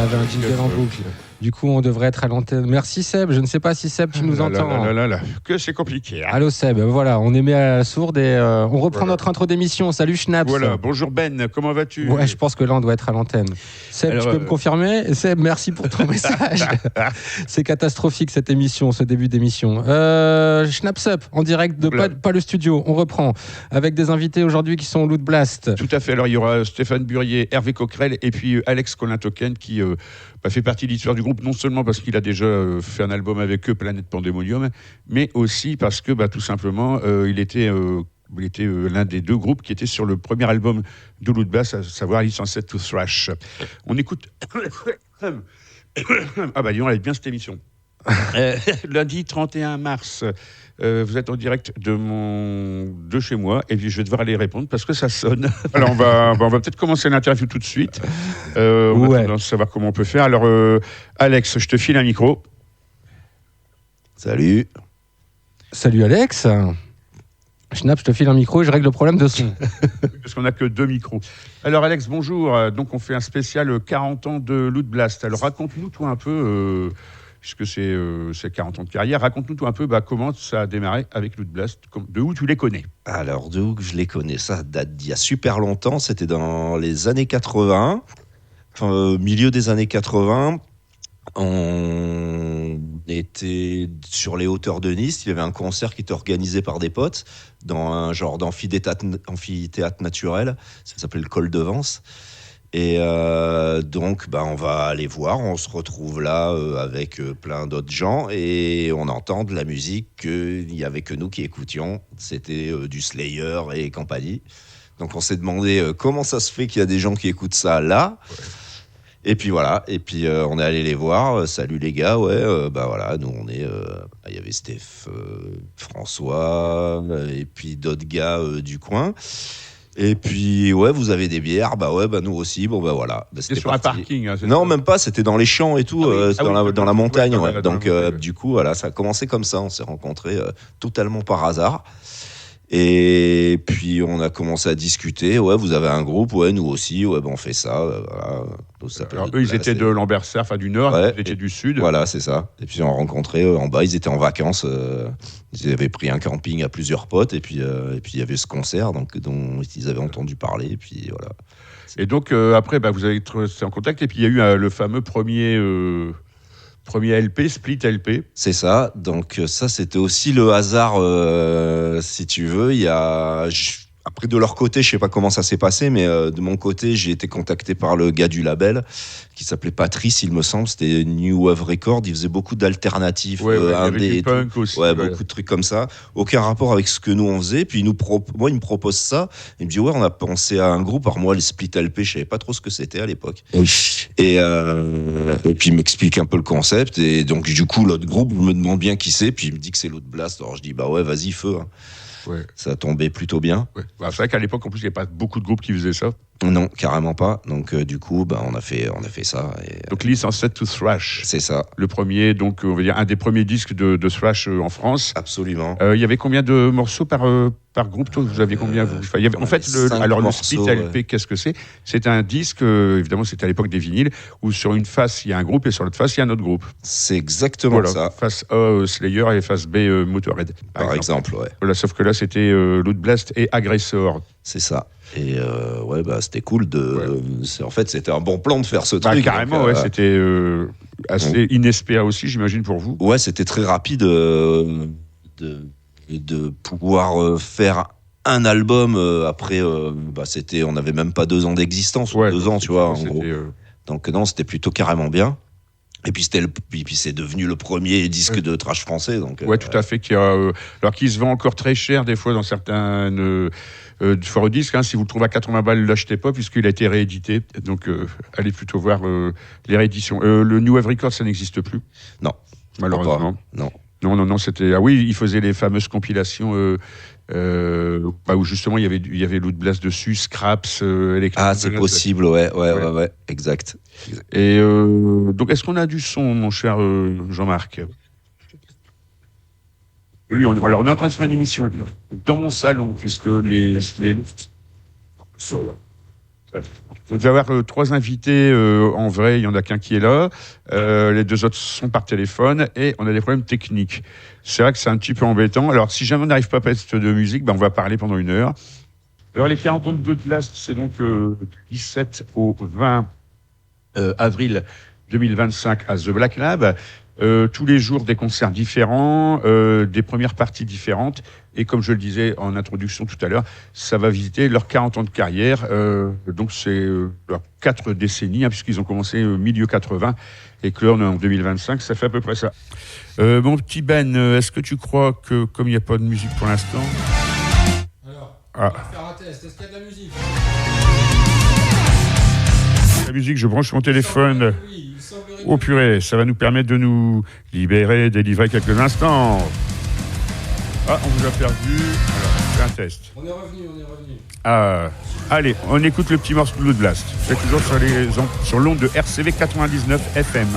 avait un jingle en boucle. Du coup, on devrait être à l'antenne. Merci Seb. Je ne sais pas si Seb, tu nous entends. Que c'est compliqué. Hein. Allô Seb. Voilà, on est mis à la sourde et on reprend notre intro d'émission. Salut Schnaps. Voilà, bonjour Ben, comment vas-tu? Ouais, je pense que là, on doit être à l'antenne. Seb, alors, tu peux me confirmer? Seb, merci pour ton message. C'est catastrophique cette émission, ce début d'émission. Schnaps Up, en direct de pas le studio. On reprend avec des invités aujourd'hui qui sont au Loot Blast. Tout à fait. Alors, il y aura Stéphane Burier, Hervé Coquerel et puis Alex Colin-Token qui fait partie de l'histoire du groupe, non seulement parce qu'il a déjà fait un album avec eux, Planète Pandemonium, mais aussi parce que, tout simplement, il était l'un des deux groupes qui était sur le premier album de Loot Blast, à savoir License to Thrash. On écoute... Ah bah, on a bien cette émission. Lundi 31 mars, vous êtes en direct de chez moi et puis je vais devoir aller répondre parce que ça sonne. Alors on va peut-être commencer l'interview tout de suite. On va savoir comment on peut faire. Alors Alex, je te file un micro. Salut. Salut Alex. Schnapp, je te file un micro et je règle le problème de son. Parce qu'on n'a que 2 micros. Alors Alex, bonjour. Donc on fait un spécial 40 ans de Loot Blast. Alors raconte-nous toi un peu... puisque c'est 40 ans de carrière. Raconte-nous tout un peu comment ça a démarré avec Loot Blast, de où tu les connais. Alors, de où je les connais, ça date d'il y a super longtemps, c'était dans les années 80, milieu des années 80. On était sur les hauteurs de Nice, il y avait un concert qui était organisé par des potes dans un genre d'amphithéâtre naturel, ça s'appelait le Col de Vence. Et donc, on va aller voir, on se retrouve là avec plein d'autres gens et on entend de la musique qu'il n'y avait que nous qui écoutions. C'était du Slayer et compagnie. Donc on s'est demandé comment ça se fait qu'il y a des gens qui écoutent ça là. Ouais. Et puis voilà, on est allé les voir. Salut les gars, voilà, nous on est... il y avait Steph, François et puis d'autres gars du coin. Et puis, vous avez des bières, nous aussi, voilà. C'était sur un parking. Hein, non, même pas, c'était dans les champs et tout, dans la montagne. Ouais. Donc, du coup, voilà, ça a commencé comme ça, on s'est rencontrés totalement par hasard. Et puis, on a commencé à discuter, vous avez un groupe, nous aussi, on fait ça, voilà. Alors, eux, ils étaient de Lambersart, du nord, ils étaient du sud. Voilà, c'est ça. Et puis, on rencontrait en bas, ils étaient en vacances, ils avaient pris un camping à plusieurs potes, et puis il y avait ce concert dont ils avaient entendu parler, et puis voilà. Et donc, après, vous avez été en contact, et puis il y a eu le fameux premier LP, Split LP. C'est ça. Donc ça, c'était aussi le hasard, si tu veux. Après, de leur côté, je sais pas comment ça s'est passé, mais de mon côté, j'ai été contacté par le gars du label, qui s'appelait Patrice, il me semble. C'était New Wave Record. Il faisait beaucoup d'alternatifs, indé, punk aussi. Beaucoup de trucs comme ça. Aucun rapport avec ce que nous on faisait. Puis moi, il me propose ça. Il me dit on a pensé à un groupe. Alors moi, les Split LP, je savais pas trop ce que c'était à l'époque. Oui. Et puis il m'explique un peu le concept. Et donc du coup, l'autre groupe me demande bien qui c'est. Puis il me dit que c'est Loot Blast. Alors je dis vas-y feu. Hein. Ouais. Ça a tombé plutôt bien. Ouais. C'est vrai qu'à l'époque, en plus, il n'y avait pas beaucoup de groupes qui faisaient ça. Non, carrément pas. Donc, du coup, on a fait ça. Et, donc, License to Thrash. C'est ça. Le premier, donc, on va dire, un des premiers disques de thrash en France. Absolument. Il y avait combien de morceaux par groupe, toi? Vous aviez combien en fait, le Split LP, qu'est-ce que c'est? C'est un disque, évidemment, c'était à l'époque des vinyles, où sur une face, il y a un groupe et sur l'autre face, il y a un autre groupe. C'est exactement ça. Face A, Slayer et face B, Motorhead. Par exemple, ouais. Voilà, sauf que là, c'était Loot Blast et Aggressor. C'est ça. Et c'était cool en fait, c'était un bon plan de faire ce truc. Carrément, c'était assez inespéré aussi, j'imagine, pour vous. Ouais, c'était très rapide de pouvoir faire un album. Après, on n'avait même pas 2 ans d'existence, 2 ans, tu vois, en gros. Donc non, c'était plutôt carrément bien. Et puis c'est devenu le premier disque de thrash français. Donc, tout à fait. Alors qu'il se vend encore très cher des fois dans certaines foires au disque. Si vous le trouvez à 80 balles, ne l'achetez pas puisqu'il a été réédité. Donc allez plutôt voir les rééditions. Le New Wave Record, ça n'existe plus. Non. Malheureusement. Non, c'était... Ah oui, il faisait les fameuses compilations où justement il y avait Loot Blast dessus, Scraps, c'est possible, ouais, exact. Et donc est-ce qu'on a du son, mon cher Jean-Marc? Oui, on est en train de faire une émission dans mon salon, puisque les Vous allez avoir 3 invités en vrai, il n'y en a qu'un qui est là. Les 2 autres sont par téléphone et on a des problèmes techniques. C'est vrai que c'est un petit peu embêtant. Alors, si jamais on n'arrive pas à passer de musique, on va parler pendant 1 heure. Alors, les 40 ans de Blast, c'est donc 17 au 20 avril 2025 à The Black Lab. Tous les jours des concerts différents, des premières parties différentes. Et comme je le disais en introduction tout à l'heure, ça va visiter leurs 40 ans de carrière. Donc c'est leurs 4 décennies, puisqu'ils ont commencé milieu 80 et que là on est en 2025, ça fait à peu près ça. Mon petit Ben, est-ce que tu crois que comme il n'y a pas de musique pour l'instant... Alors, on va faire un test. Est-ce qu'il y a de la musique ? La musique, je branche mon téléphone. Oh purée, ça va nous permettre de nous délivrer quelques instants. Ah, on vous a perdu. Alors, c'est un test. On est revenu. Ah, allez, on écoute le petit morceau de Blood Blast. C'est toujours sur l'onde de RCV 99 FM.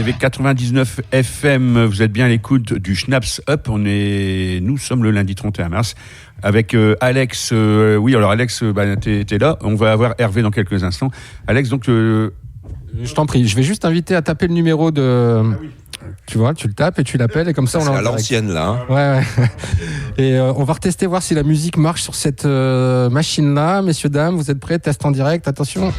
RCV 99 FM, vous êtes bien à l'écoute du Schnaps Up. Nous sommes le lundi 31 mars avec Alex. Oui, alors Alex, t'es là. On va avoir Hervé dans quelques instants. Alex, donc... Je t'en prie, je vais juste t'inviter à taper le numéro de... Ah oui. Tu vois, tu le tapes et tu l'appelles et comme ça on l'a. C'est à l'ancienne là. Hein. Ouais. Et on va retester, voir si la musique marche sur cette machine-là. Messieurs, dames, vous êtes prêts? Test en direct, attention.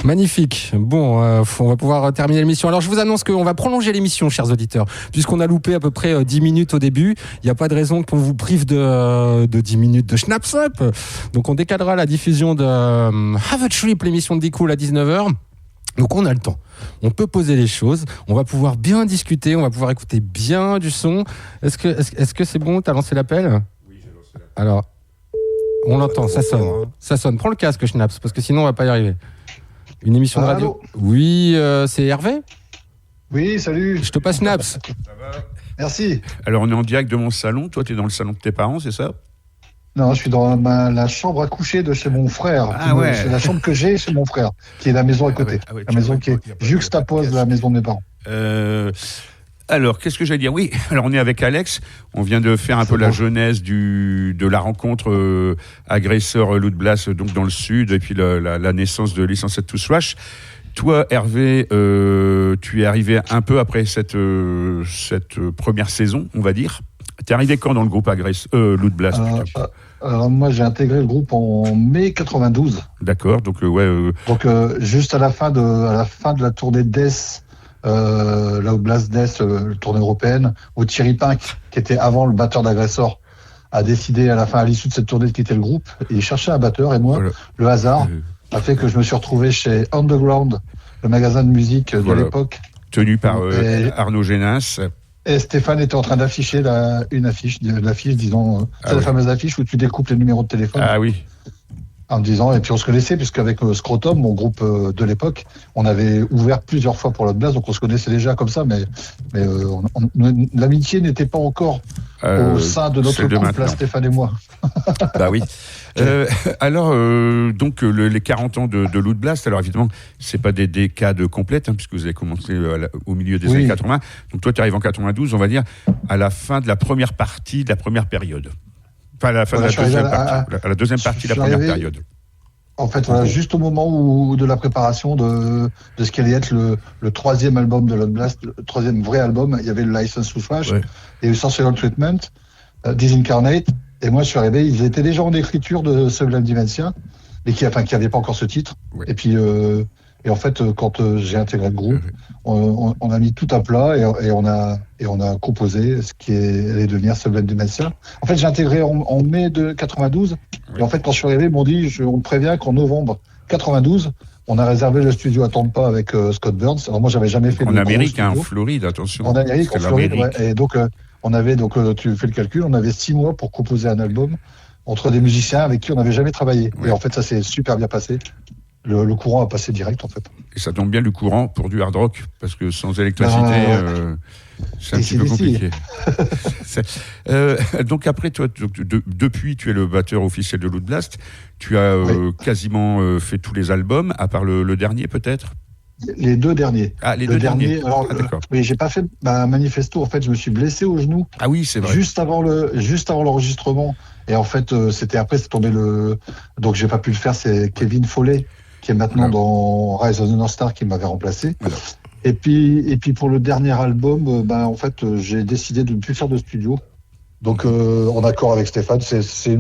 Magnifique. Bon, on va pouvoir terminer l'émission. Alors, je vous annonce qu'on va prolonger l'émission, chers auditeurs, puisqu'on a loupé à peu près 10 minutes au début. Il n'y a pas de raison qu'on vous prive de 10 minutes de Schnaps Up. Donc, on décalera la diffusion de Have a Trip, l'émission de Dicool à 19h. Donc on a le temps, on peut poser les choses, on va pouvoir bien discuter, on va pouvoir écouter bien du son. Est-ce que c'est bon? T'as lancé l'appel? Oui, j'ai lancé l'appel. Alors, on l'entend, ça sonne. Prends le casque, Schnaps, parce que sinon on va pas y arriver. Une émission de radio. Allô. Oui, c'est Hervé? Oui, salut. Je te passe Schnaps. Ça va? Merci. Alors on est en direct de mon salon, toi tu es dans le salon de tes parents, c'est ça? Non, je suis dans la chambre à coucher de chez mon frère. Ah ouais. C'est la chambre que j'ai chez mon frère, qui est la maison à côté. Ah ouais, la maison qui est juxtapose la maison de mes parents. Alors, qu'est-ce que j'allais dire? Oui, alors on est avec Alex. On vient de faire un peu la genèse de la rencontre agresseur Loot Blast, donc dans le sud, et puis la naissance de Licencié to Thrash. Toi, Hervé, tu es arrivé un peu après cette première saison, on va dire. T'es arrivé quand dans le groupe Loot Blast? Alors moi, j'ai intégré le groupe en mai 92. D'accord, donc Donc juste à la fin de la tournée Death, Loot Blast Death, la tournée européenne, où Thierry Pink, qui était avant le batteur d'Agressor, a décidé à l'issue de cette tournée de quitter le groupe. Et il cherchait un batteur, et moi, voilà. Le hasard a fait que je me suis retrouvé chez Underground, le magasin de musique de l'époque. Tenu par Arnaud Génas. Et Stéphane était en train d'afficher l'affiche, disons, c'est la fameuse affiche où tu découpes les numéros de téléphone. Ah oui. En me disant, et puis on se connaissait, puisqu'avec Scrotum, mon groupe de l'époque, on avait ouvert plusieurs fois pour Loot Blast, donc on se connaissait déjà comme ça, mais l'amitié n'était pas encore au sein de notre couple, là, Stéphane et moi. Bah oui. Alors, donc, les 40 ans de Loot Blast, alors évidemment, c'est pas des décades complètes, puisque vous avez commencé au milieu des années 80. Donc, toi, tu arrives en 92, on va dire, à la fin de la première partie de la première période. Enfin, à la fin de la deuxième partie. À la deuxième partie de la première période. En fait, voilà, juste au moment de la préparation de ce qu'allait être le troisième album de Loot Blast, le troisième vrai album, il y avait le License to Thrash, il y a eu Sensual Treatment, Disincarnate. Et moi, je suis arrivé, ils étaient déjà en écriture de Sublime Dementia, mais qui n'avaient pas encore ce titre. Ouais. Et puis, en fait, quand j'ai intégré le groupe, on a mis tout à plat et on a composé ce qui allait devenir Sublime Dementia. En fait, j'ai intégré en mai de 92. Et en fait, quand je suis arrivé, ils m'ont dit, on prévient qu'en novembre 92, on a réservé le studio à Tampa avec Scott Burns. Alors moi, j'avais jamais fait en Amérique, en Floride, attention. En Amérique, en Floride, ouais. Et donc, tu fais le calcul, on avait 6 mois pour composer un album entre des musiciens avec qui on n'avait jamais travaillé. Ouais. Et en fait, ça s'est super bien passé. Le courant a passé direct, en fait. Et ça tombe bien, le courant, pour du hard rock, parce que sans électricité, c'est un petit peu compliqué. Donc après, toi, depuis, tu es le batteur officiel de Loot Blast. Tu as quasiment fait tous les albums, à part le dernier, peut-être? Les 2 derniers. Ah, les 2 derniers. Alors, d'accord. Oui, j'ai pas fait Manifesto. En fait, je me suis blessé au genou. Ah oui, c'est vrai. Juste avant l'enregistrement. Et en fait, c'est tombé donc j'ai pas pu le faire. C'est Kevin Foley, qui est maintenant dans Rise of the North Star, qui m'avait remplacé. Voilà. Et puis pour le dernier album, en fait, j'ai décidé de ne plus faire de studio. Donc, en accord avec Stéphane, c'est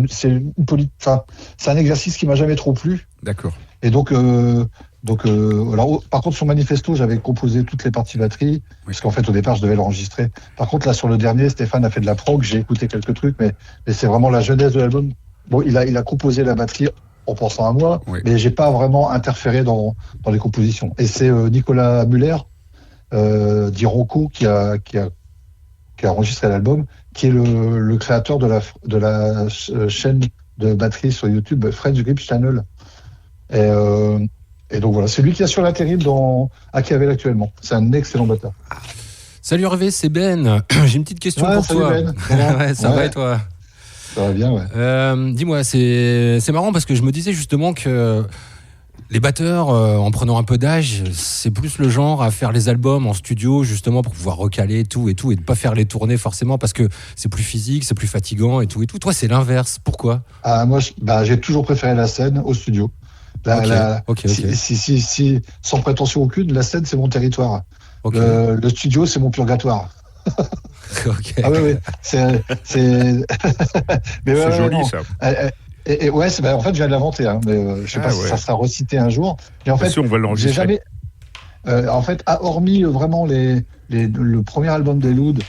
un exercice qui m'a jamais trop plu. D'accord. Et donc, alors, par contre, sur Manifesto, j'avais composé toutes les parties batterie, parce qu'en fait, au départ, je devais l'enregistrer. Par contre, là, sur le dernier, Stéphane a fait de la prog, j'ai écouté quelques trucs, mais c'est vraiment la genèse de l'album. Bon, il a composé la batterie en pensant à moi, mais j'ai pas vraiment interféré dans les compositions. Et c'est Nicolas Muller, d'Ironco, qui a enregistré l'album, qui est le créateur de la chaîne de batterie sur YouTube, French Grip Channel. Et donc voilà, c'est lui qui assure l'intérim dans Achiavel actuellement. C'est un excellent batteur. Salut Hervé, c'est Ben. J'ai une petite question pour toi. Ben. Ça va et toi? Ça va bien, ouais. Dis-moi, c'est marrant parce que je me disais justement que Les batteurs, en prenant un peu d'âge, c'est plus le genre à faire les albums en studio, justement, pour pouvoir recaler tout, et de pas faire les tournées forcément, parce que c'est plus physique, c'est plus fatigant, et tout. Toi, c'est l'inverse. Pourquoi ? Moi, j'ai toujours préféré la scène au studio. Si, sans prétention aucune, la scène, c'est mon territoire. Le studio, c'est mon purgatoire. Okay. Ah oui, c'est joli, ça. Et ouais, en fait, je viens de l'inventer, hein, mais je sais pas si ça sera recité un jour. Et en fait, on va l'enregistrer. J'ai jamais, hormis vraiment le premier album d'Elude,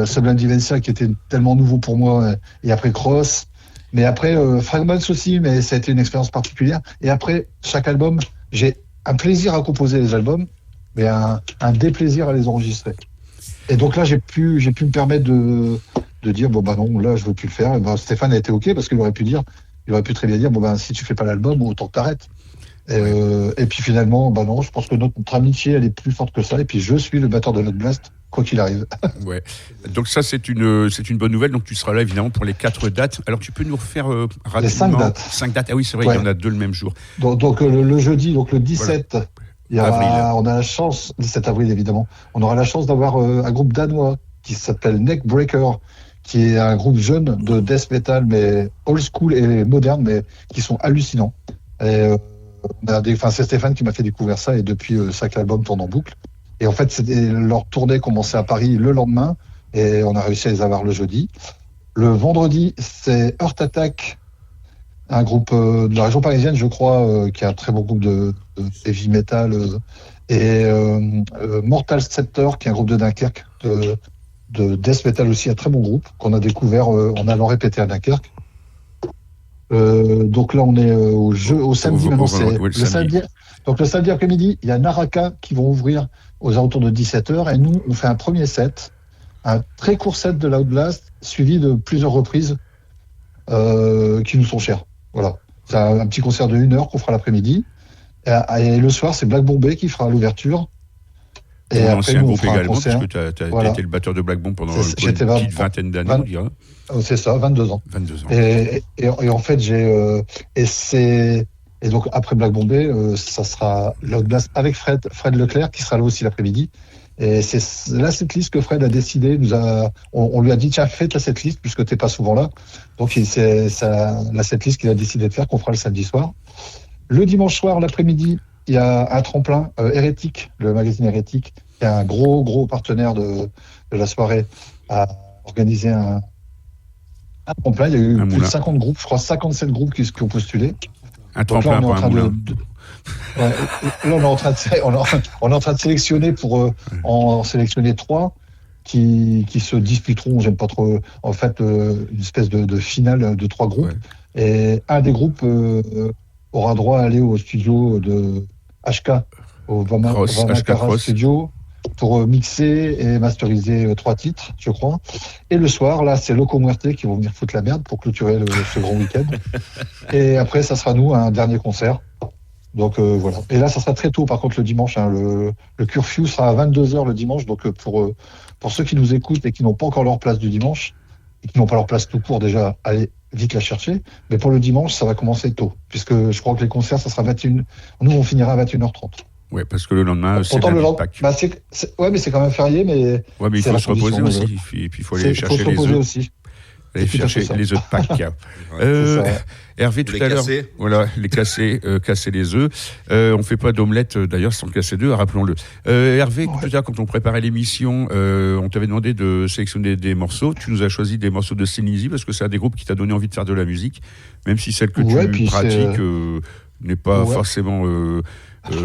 Sublime Dementia, qui était tellement nouveau pour moi, et après Cross, mais après Fragments aussi, mais ça a été une expérience particulière. Et après chaque album, j'ai un plaisir à composer les albums, mais un déplaisir à les enregistrer. Et donc là, j'ai pu me permettre de dire non, là je veux plus le faire. Et Stéphane a été ok, parce qu'il aurait pu très bien dire si tu fais pas l'album, autant que t'arrêtes. Et puis finalement, non, je pense que notre amitié, elle est plus forte que ça. Et puis je suis le batteur de Loud Blast, quoi qu'il arrive. Ouais. Donc ça, c'est une bonne nouvelle. Donc tu seras là évidemment pour les 4 dates. Alors tu peux nous refaire rapidement les 5 dates. 5 dates. Ah oui, c'est vrai, il y en a 2 le même jour. Donc le jeudi, donc le 17. Voilà. On a la chance, 17 avril évidemment, on aura la chance d'avoir un groupe danois qui s'appelle Neckbreaker, qui est un groupe jeune de death metal, mais old school et moderne, mais qui sont hallucinants. Et c'est Stéphane qui m'a fait découvrir ça, et depuis chaque album tourne en boucle. Et en fait, leur tournée commençait à Paris le lendemain, et on a réussi à les avoir le jeudi. Le vendredi, c'est Heart Attack, un groupe de la région parisienne, je crois, qui est un très bon groupe de heavy metal, et Mortal Scepter, qui est un groupe de Dunkerque, de death metal aussi, un très bon groupe qu'on a découvert en allant répéter à Dunkerque. Donc là, on est au samedi maintenant. Le samedi. Donc le samedi après-midi, il y a Naraka qui vont ouvrir aux alentours de 17h, et nous, on fait un premier set, un très court set de Loud Blast, suivi de plusieurs reprises qui nous sont chères. Voilà. C'est un petit concert de 1 heure qu'on fera l'après-midi. Et le soir, c'est Black Bombay qui fera l'ouverture. Et après, nous, on fera également, parce que tu as été le batteur de Black Bomb pendant une petite vingtaine d'années, on dirait. C'est ça, 22 ans. 22 ans. Et en fait, et donc, après Black Bombay, ça sera Loud Blast avec Fred Leclerc, qui sera là aussi l'après-midi. Et c'est la setlist que Fred a décidé. On lui a dit, tiens, fais ta setlist, puisque t'es pas souvent là. Donc, c'est la setlist qu'il a décidé de faire, qu'on fera le samedi soir. Le dimanche soir, l'après-midi, il y a un tremplin, Hérétique, le magazine Hérétique, qui est un gros partenaire de la soirée, a organisé un tremplin. Il y a eu plus de 50 groupes, je crois 57 groupes qui ont postulé. Un tremplin pour un moulin. Là, on est en train de sélectionner pour en sélectionner 3 qui se disputeront. J'aime pas trop. En fait, une espèce de finale de 3 groupes. Ouais. Et un des groupes aura droit à aller au studio de HK, au Vamakara Studio, pour mixer et masteriser 3 titres, je crois. Et le soir, là, c'est Loco Muerte qui vont venir foutre la merde pour clôturer ce grand week-end. Et après, ça sera nous, un dernier concert. Donc voilà. Et là, ça sera très tôt, par contre, le dimanche. Le curfew sera à 22h le dimanche. Donc pour ceux qui nous écoutent et qui n'ont pas encore leur place du dimanche, et qui n'ont pas leur place tout court, déjà, allez vite la chercher. Mais pour le dimanche, ça va commencer tôt, puisque je crois que les concerts, ça sera 21. Nous, on finira à 21h30. Ouais, parce que le lendemain, c'est la Pâques. Ouais, mais c'est quand même férié, mais. Ouais, mais il faut se reposer aussi. Et puis il faut aller chercher les œufs. Aussi. Aller chercher les œufs de Pâques. Hervé, tout à l'heure, voilà, casser les œufs. On fait pas d'omelette d'ailleurs sans casser d'œufs, rappelons-le. Hervé, tout à l'heure, quand on préparait l'émission, on t'avait demandé de sélectionner des morceaux. Tu nous as choisi des morceaux de Sin parce que c'est un des groupes qui t'a donné envie de faire de la musique, même si celle que tu pratiques n'est pas forcément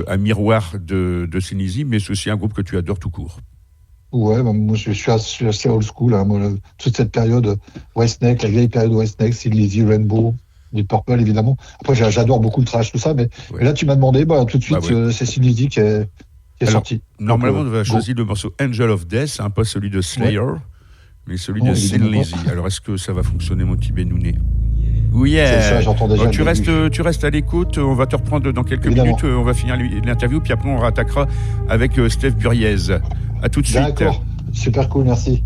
un miroir de Sin, mais c'est aussi un groupe que tu adores tout court. Ouais, moi je suis assez old school. Moi, toute cette période Whitesnake, la vieille période Whitesnake, Sin Lizzy, Rainbow, Deep Purple évidemment. Après j'adore beaucoup le trash, tout ça, mais là tu m'as demandé, tout de suite c'est Sin Lizzy qui est sorti. Normalement on avait choisi le morceau Angel of Death, pas celui de Slayer, mais celui de Sin Lizzy. Alors est-ce que ça va fonctionner, mon petit Benouné? Oui, c'est ça, j'entends déjà. Tu restes à l'écoute, on va te reprendre dans quelques minutes, on va finir l'interview, puis après on rattaquera avec Steph Buriez. À tout de suite. D'accord, super cool, merci.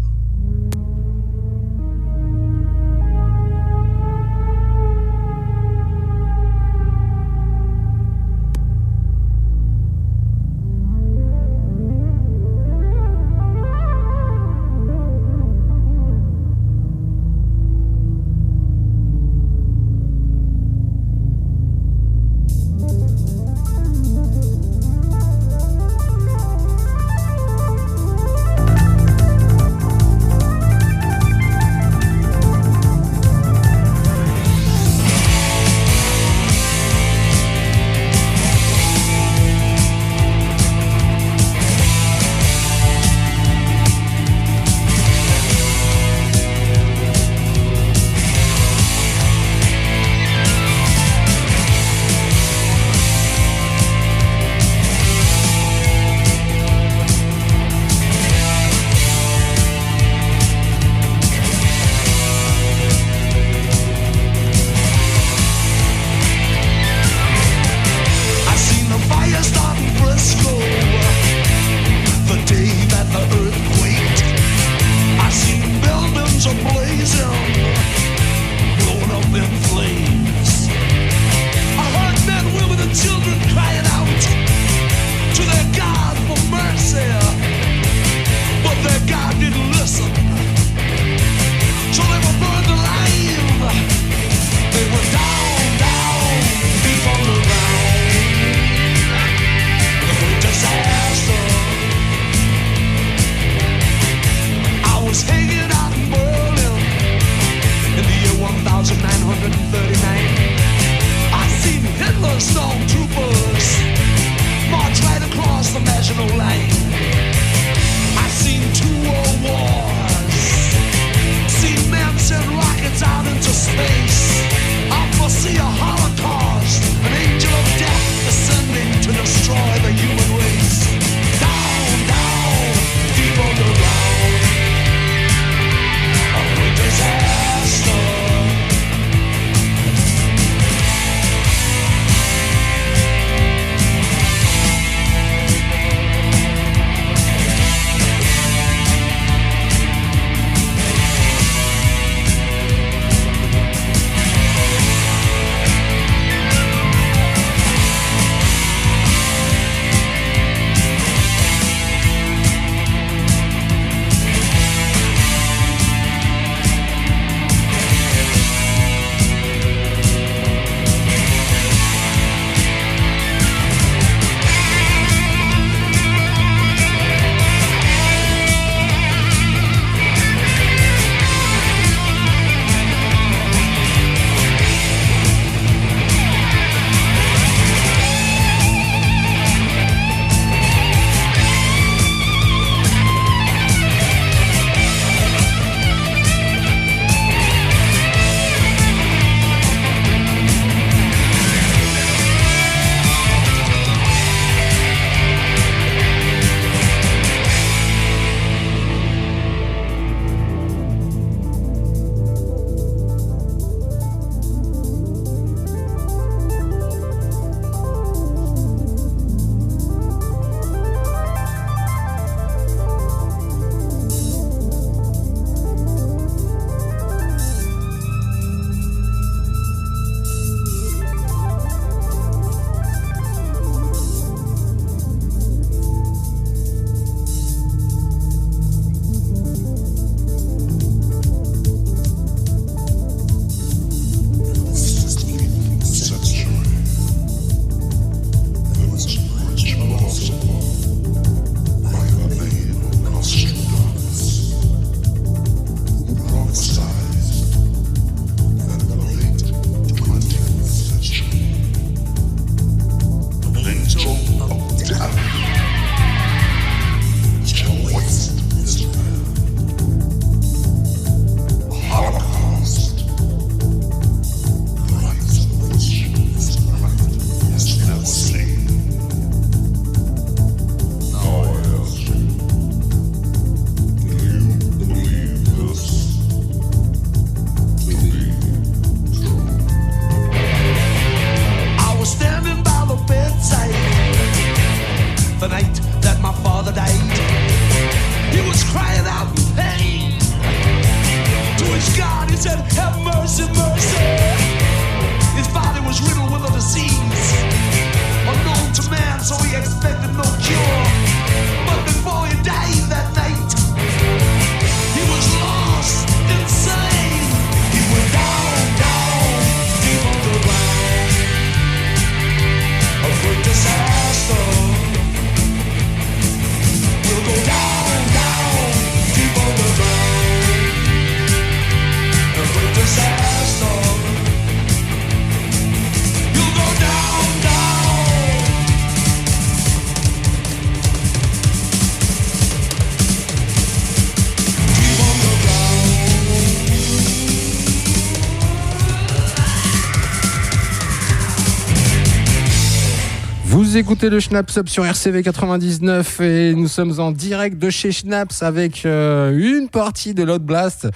Vous écoutez le Schnaps Up sur RCV 99 et nous sommes en direct de chez Schnaps avec une partie de Loud Blast.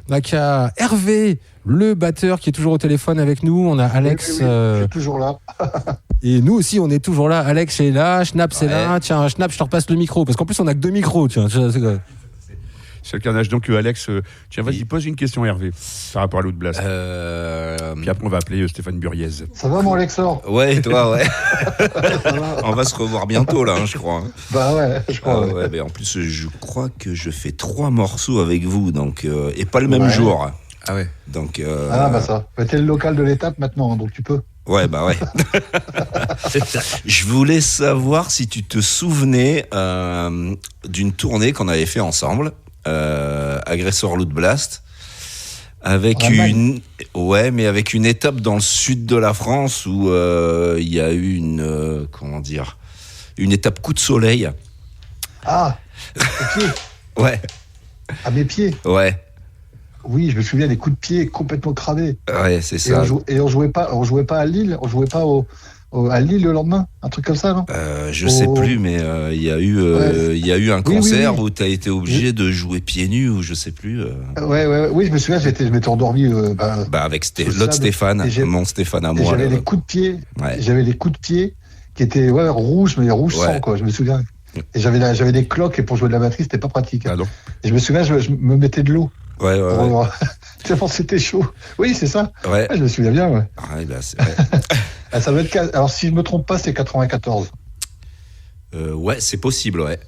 Donc, il y a Hervé, le batteur, qui est toujours au téléphone avec nous. On a Alex. Je suis toujours là. Et nous aussi, on est toujours là. Alex est là, Schnaps est là. Tiens, Schnaps, je te repasse le micro. Parce qu'en plus, on a que 2 micros. Tiens, C'est le carnage. Donc, Alex, tiens, vas-y, pose une question, Hervé, par rapport à Loud Blast. Puis après, on va appeler Stéphane Buriez. Ça va, mon Alexor? Ouais, et toi, ouais. On va se revoir bientôt, là, je crois. Bah ouais, je crois. Ouais, mais en plus, je crois que je fais 3 morceaux avec vous, donc, et pas le même jour. Ah ouais. Donc, Ah bah ça. T'es le local de l'étape maintenant, donc tu peux. Ouais, bah ouais. Je voulais savoir si tu te souvenais d'une tournée qu'on avait fait ensemble, Agressor Loud Blast, avec mais avec une étape dans le sud de la France où il y a eu une étape coup de soleil. Ah, aux pieds. Ouais. À mes pieds. Ouais. Oui, je me souviens des coups de pied complètement cramés. Ouais, c'est ça. Et on jouait pas à Lille, on jouait pas à Lille le lendemain, un truc comme ça, non? Je sais plus, mais il y a eu un concert où tu as été obligé de jouer pieds nus ou je sais plus. Oui, je me souviens, je m'étais endormi. Avec l'autre Stéphane, mon Stéphane à moi. J'avais les coups de pied. Ouais. J'avais les coups de pied qui étaient rouges, mais rouges sang, quoi. Je me souviens. Et j'avais des cloques et pour jouer de la batterie, c'était pas pratique. Hein. Et je me souviens, je me mettais de l'eau. Ouais. Tellement c'était chaud. Oui, c'est ça. Ouais. Je me souviens bien, ouais. C'est vrai. Ça doit être. Alors, si je me trompe pas, c'est 94. Ouais, c'est possible, ouais.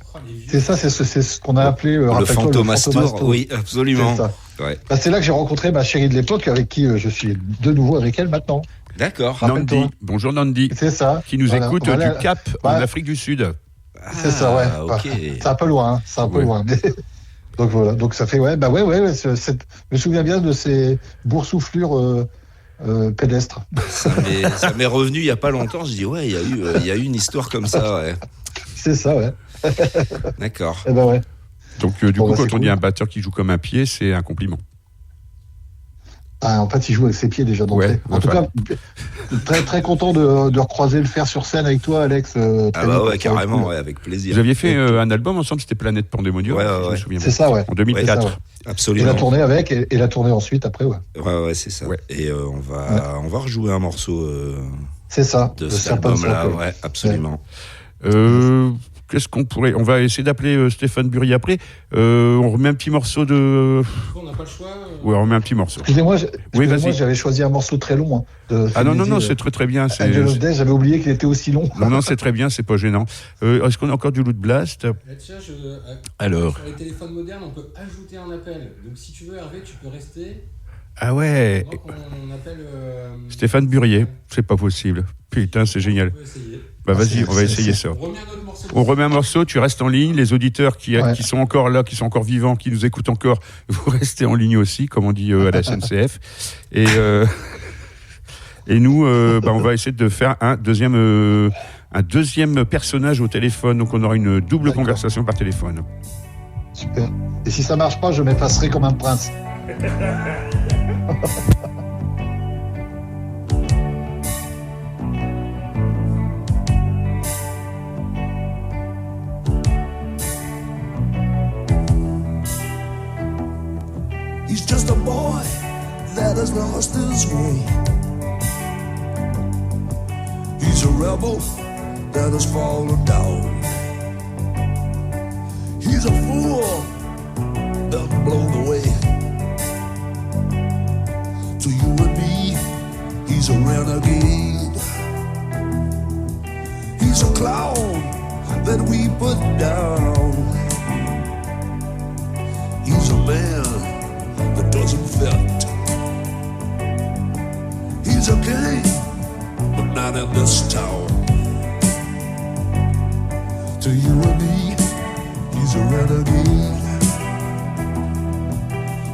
C'est ça, c'est ce qu'on a appelé le Fantomastour. Oui, absolument. C'est ça. Ouais. C'est là que j'ai rencontré ma chérie de l'époque, avec qui je suis de nouveau avec elle maintenant. D'accord. Nandi. Bonjour Nandi. C'est ça. Qui nous écoute du Cap en Afrique du Sud. C'est ça, ouais. Okay. C'est un peu loin, hein. C'est un peu loin. Donc voilà, donc ça fait je me souviens bien de ces boursouflures pédestres. Ça m'est revenu il y a pas longtemps. Je dis il y a eu une histoire comme ça, ouais. C'est ça, ouais. D'accord. Et ouais. Donc du coup, quand on dit un batteur qui joue comme un pied, c'est un compliment. Ah, en fait, il joue avec ses pieds déjà d'entrée. Ouais, en tout cas, très très content de recroiser le fer sur scène avec toi, Alex. Carrément, ouais, avec plaisir. Vous aviez fait un album ensemble, c'était Planète Pandemonium. Ouais. Je me souviens. C'est ça, ouais. En 2004. Ouais. Absolument. Et la tournée avec et la tournée ensuite après, ouais. Ouais, c'est ça. Ouais. Et on va rejouer un morceau. C'est ça. De cet album-là, ouais, absolument. Qu'est-ce qu'on pourrait... On va essayer d'appeler Stéphane Buriez après. On remet un petit morceau de... On n'a pas le choix. Ouais, on remet un petit morceau. Excusez-moi, j'avais choisi un morceau très long. Non, c'est très bien. Angel of Death, j'avais oublié qu'il était aussi long. Non, c'est très bien, c'est pas gênant. Est-ce qu'on a encore du Loud Blast? Alors. Sur les téléphones modernes, on peut ajouter un appel. Donc si tu veux, Hervé, tu peux rester. Ah ouais. On appelle Stéphane Buriez, c'est pas possible. Putain, c'est génial. Bah vas-y, on va essayer ça. On remet un morceau, tu restes en ligne. Les auditeurs qui sont encore là, qui sont encore vivants, qui nous écoutent encore, vous restez en ligne aussi, comme on dit à la SNCF. Et nous, on va essayer de faire un deuxième personnage au téléphone. Donc on aura une double conversation par téléphone. Super. Et si ça marche pas, je m'effacerai comme un prince. He's just a boy that has lost his way. He's a rebel that has fallen down. He's a fool that's blown away. To you and me, he's a renegade. He's a clown that we put down. He's a man that doesn't fit. He's a king, but not in this town. To you and me, he's a renegade.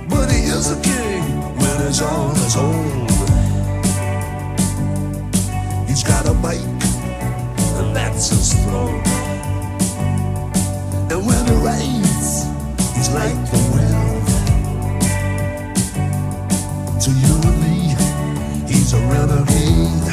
But he is a king when he's on his own. He's got a bike, and that's his throne. And when it rains, he's like the wind. To you and me, he's a renegade.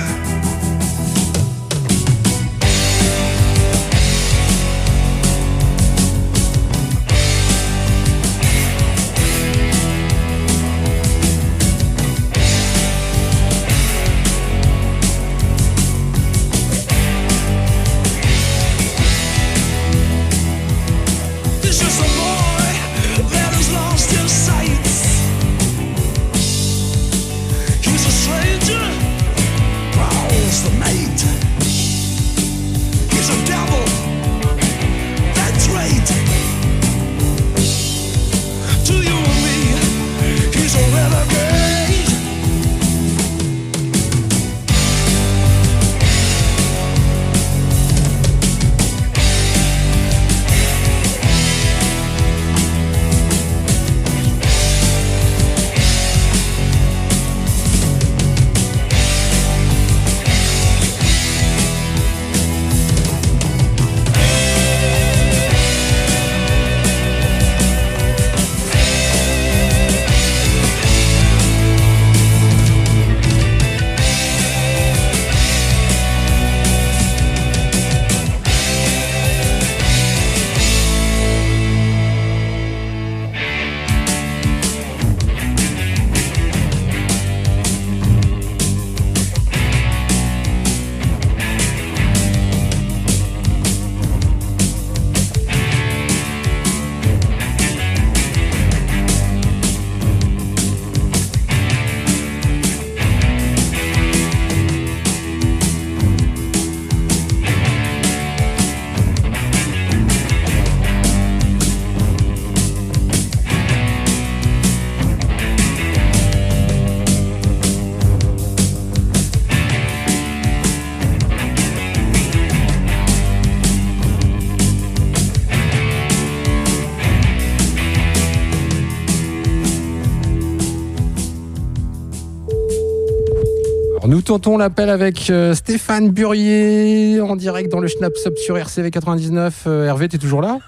Nous tentons l'appel avec Stéphane Burier en direct dans le Schnaps Up sur RCV 99. Hervé, t'es toujours là ?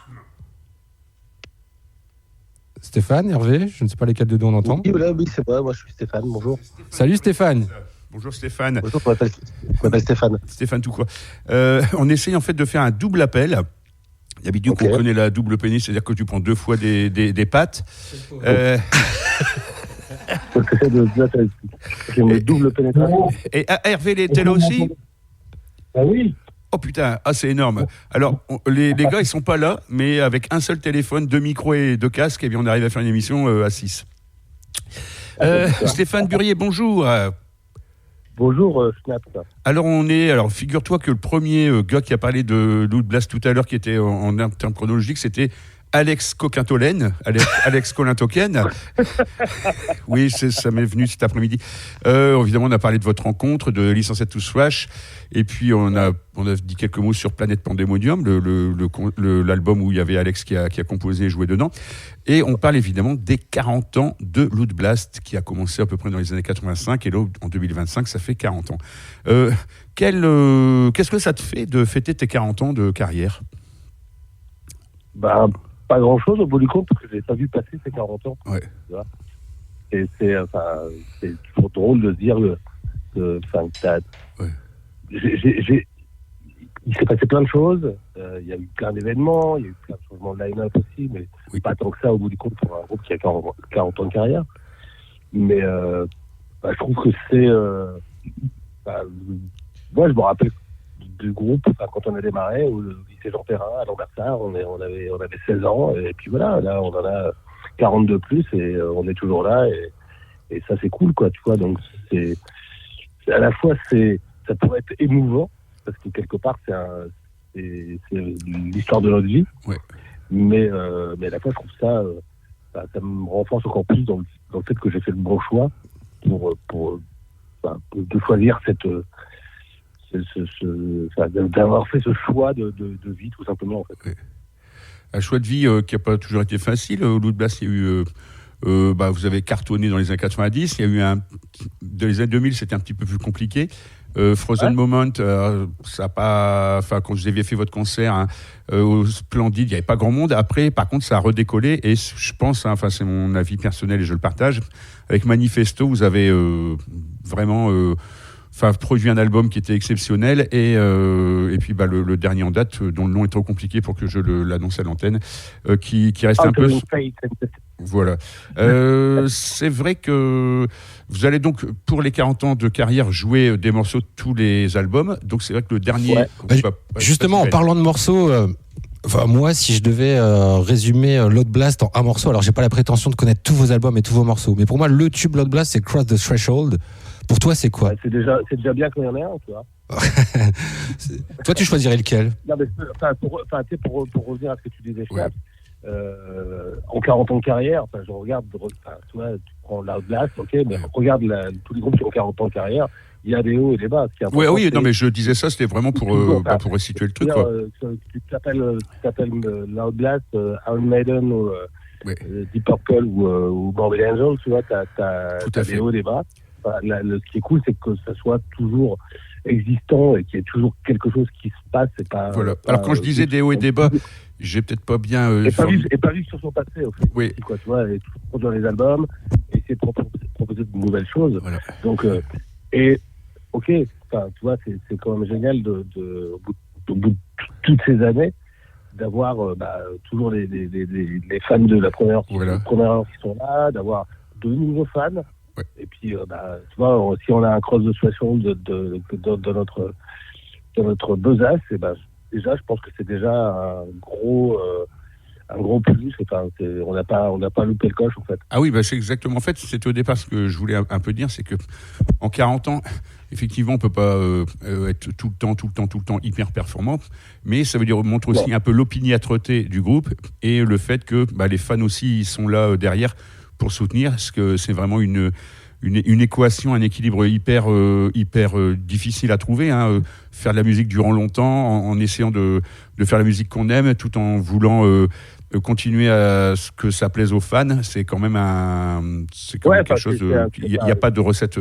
Stéphane, Hervé, je ne sais pas lesquels de deux on entend. Oui, c'est moi je suis Stéphane, bonjour. Salut Stéphane. Bonjour Stéphane. Bonjour, je m'appelle Stéphane. Stéphane tout quoi. On essaye en fait de faire un double appel. D'habitude, on connaît la double pénis, c'est-à-dire que tu prends 2 fois des pâtes. Parce que c'est de double pénétration. Et Hervé, était là aussi ? Ah oui. Oh putain, c'est énorme. Alors, les gars, ils sont pas là, mais avec un seul téléphone, 2 micros et 2 casques, et bien on arrive à faire une émission à 6. Stéphane Burier, bonjour. Bonjour, Schnaps. Alors, figure-toi que le premier gars qui a parlé de Loot Blast tout à l'heure, qui était en termes chronologiques, c'était Alex Coquintolen, Alex Colin-Token. Oui, ça m'est venu cet après-midi. Évidemment, on a parlé de votre rencontre, de Licenciés to Thrash, et puis on a dit quelques mots sur Planète Pandemonium, l'album où il y avait Alex qui a composé et joué dedans. Et on parle évidemment des 40 ans de Loot Blast, qui a commencé à peu près dans les années 85, et là, en 2025, ça fait 40 ans. Qu'est-ce que ça te fait de fêter tes 40 ans de carrière ? Pas grand-chose au bout du compte, parce que je n'ai pas vu passer ces 40 ans. Ouais. Et c'est toujours drôle de se dire que il s'est passé plein de choses. Il y a eu plein d'événements, il y a eu plein de changements de line-up aussi, mais pas tant que ça au bout du compte pour un groupe qui a 40 ans de carrière. Mais je trouve que c'est... moi, je me rappelle du groupe quand on a démarré au lycée Jean Perrin à Lambersart, on avait 16 ans, et puis voilà, là on en a 42 plus, et on est toujours là, et ça c'est cool, quoi, tu vois. Donc c'est à la fois ça pourrait être émouvant, parce que quelque part c'est l'histoire de notre vie, mais à la fois je trouve ça me renforce encore plus dans le fait que j'ai fait le bon choix de choisir d'avoir fait ce choix de vie, tout simplement, en fait. Un choix de vie qui n'a pas toujours été facile. Au Loot Blast, il y a eu... vous avez cartonné dans les années 90. Il y a eu dans les années 2000, c'était un petit peu plus compliqué. Frozen Moment, ça a pas... Enfin, quand vous aviez fait votre concert au Splendide, il n'y avait pas grand monde. Après, par contre, ça a redécollé. Et je pense, c'est mon avis personnel et je le partage, avec Manifesto, vous avez vraiment... produit un album qui était exceptionnel, et puis le dernier en date, dont le nom est trop compliqué pour que je l'annonce à l'antenne, qui reste un peu... Voilà. C'est vrai que vous allez donc, pour les 40 ans de carrière, jouer des morceaux de tous les albums. Donc c'est vrai que le dernier... Justement, en parlant de morceaux... moi, si je devais résumer Loot Blast en un morceau, alors j'ai pas la prétention de connaître tous vos albums et tous vos morceaux, mais pour moi, le tube Loot Blast, c'est Cross the Threshold. Pour toi, c'est quoi ? C'est déjà bien qu'il y en ait un, tu vois. Toi, tu choisirais lequel ? Non, mais pour revenir à ce que tu disais, Schnaps, en 40 ans de carrière, je regarde, tu vois, tu prends Loot Blast, ok, mais regarde tous les groupes qui ont 40 ans de carrière, il y a des hauts et des bas. Oui, non, mais je disais ça, c'était vraiment pour resituer le truc, quoi. Tu t'appelles Loot Blast, Iron Maiden ou Deep Purple ou Morbid Angel, tu vois, t'as des hauts et des bas. Ce qui est cool, c'est que ça soit toujours existant et qu'il y ait toujours quelque chose qui se passe. Voilà. Alors quand je disais des hauts et des bas, j'ai peut-être pas bien... Et pas vivre sur son passé, au fait. Oui. Quoi, tu vois, et produire les albums, essayer de proposer de nouvelles choses. Voilà. Donc, ok, tu vois, c'est quand même génial au bout de toutes ces années d'avoir toujours les fans de la première heure qui sont là, d'avoir de nouveaux fans. Ouais. Et puis, tu vois, si on a un cross de situation dans notre besace, déjà, je pense que c'est déjà un gros plus. On n'a pas loupé le coche, en fait. Ah oui, c'est exactement. En fait, c'était au départ ce que je voulais un peu dire, c'est que en 40 ans, effectivement, on peut pas être tout le temps hyper performant, mais ça veut dire montrer aussi un peu l'opiniâtreté du groupe et le fait que les fans aussi ils sont là derrière pour soutenir, parce que c'est vraiment une équation, un équilibre hyper difficile à trouver. Faire de la musique durant longtemps, en essayant de faire la musique qu'on aime, tout en voulant continuer à ce que ça plaise aux fans, c'est quand même quelque chose. Il n'y a pas de recette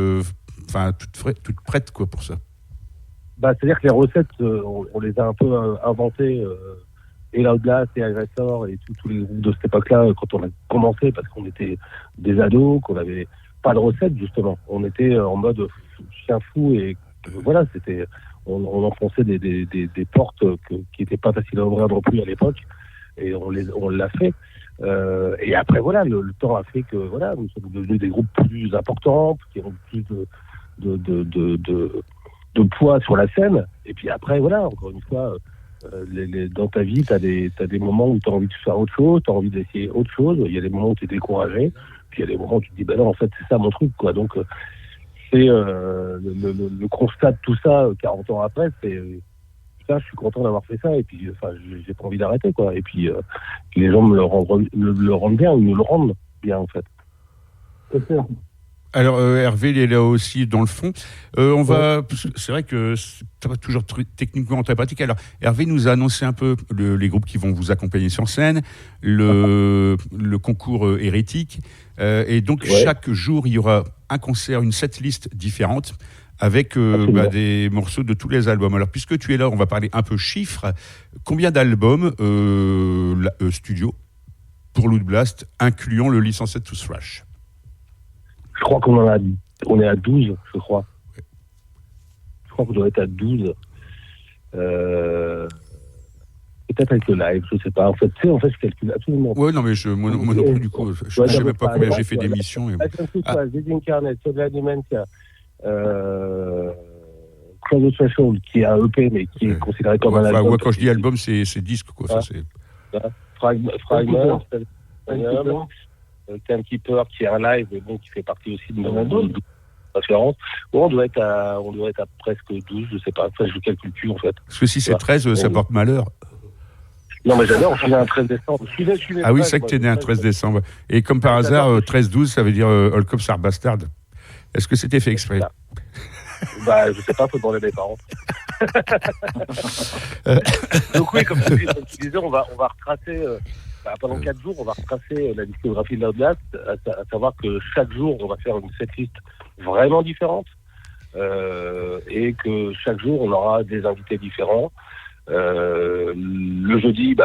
toutes prêtes quoi, pour ça. C'est-à-dire que les recettes, on les a un peu inventées, et Loud Blast et Aggressor et tous les groupes de cette époque-là, quand on a commencé, parce qu'on était des ados, qu'on n'avait pas de recettes, justement. On était en mode chien fou et voilà, on enfonçait des portes qui n'étaient pas faciles à ouvrir non plus à l'époque, et on l'a fait. Et après, voilà, le temps a fait que voilà, nous sommes devenus des groupes plus importants, qui ont plus de poids sur la scène. Et puis après, voilà, encore une fois, dans ta vie, t'as des moments où tu as envie de faire autre chose, tu as envie d'essayer autre chose. Il y a des moments où tu es découragé, puis il y a des moments où tu te dis, non, en fait, c'est ça mon truc, quoi. Donc, c'est le constat de tout ça, 40 ans après, c'est putain, je suis content d'avoir fait ça, et puis, j'ai pas envie d'arrêter, quoi. Et puis, les gens me le rendent bien, ils nous le rendent bien, en fait. C'est ça. Alors Hervé, il est là aussi dans le fond. C'est vrai que c'est pas toujours techniquement très pratique. Alors Hervé nous a annoncé un peu les groupes qui vont vous accompagner sur scène, le concours hérétique, et donc chaque jour il y aura un concert, une setlist différente avec des morceaux de tous les albums. Alors puisque tu es là, on va parler un peu chiffres. Combien d'albums studio pour Loud Blast, incluant le Licensed to Thrash? Je crois on est à 12, je crois. Je crois qu'on doit être à 12. Peut-être avec le live, je sais pas. En fait, je calcule absolument. Ouais, non, mais moi non plus, du coup. Je ne sais même pas combien j'ai fait d'émissions. Desincarnate, Soviet Dementia, Close the Threshold, qui est un EP, mais qui est considéré comme un album. Quand je dis album, c'est disque, quoi. Ça, c'est... Fragment, Timekeeper, qui est un live, mais bon, qui fait partie aussi de nos références. Bon, on doit être à presque 12, je sais pas. Enfin, je ne calcule plus, en fait. Parce que si c'est 13, ça porte malheur. Non, mais j'adore, je suis né un 13 décembre. Je suis né oui, c'est vrai que tu es né un 13 décembre. Et comme par hasard, 13-12, ça veut dire All Cops Are Bastard. Est-ce que c'était fait exprès? Je sais pas, faut demander à mes parents. Donc oui, comme tu disais, on va retracer... pendant 4 jours, on va retracer la discographie de Loud Blast, à savoir que chaque jour, on va faire une setlist vraiment différente, et que chaque jour, on aura des invités différents. Le jeudi,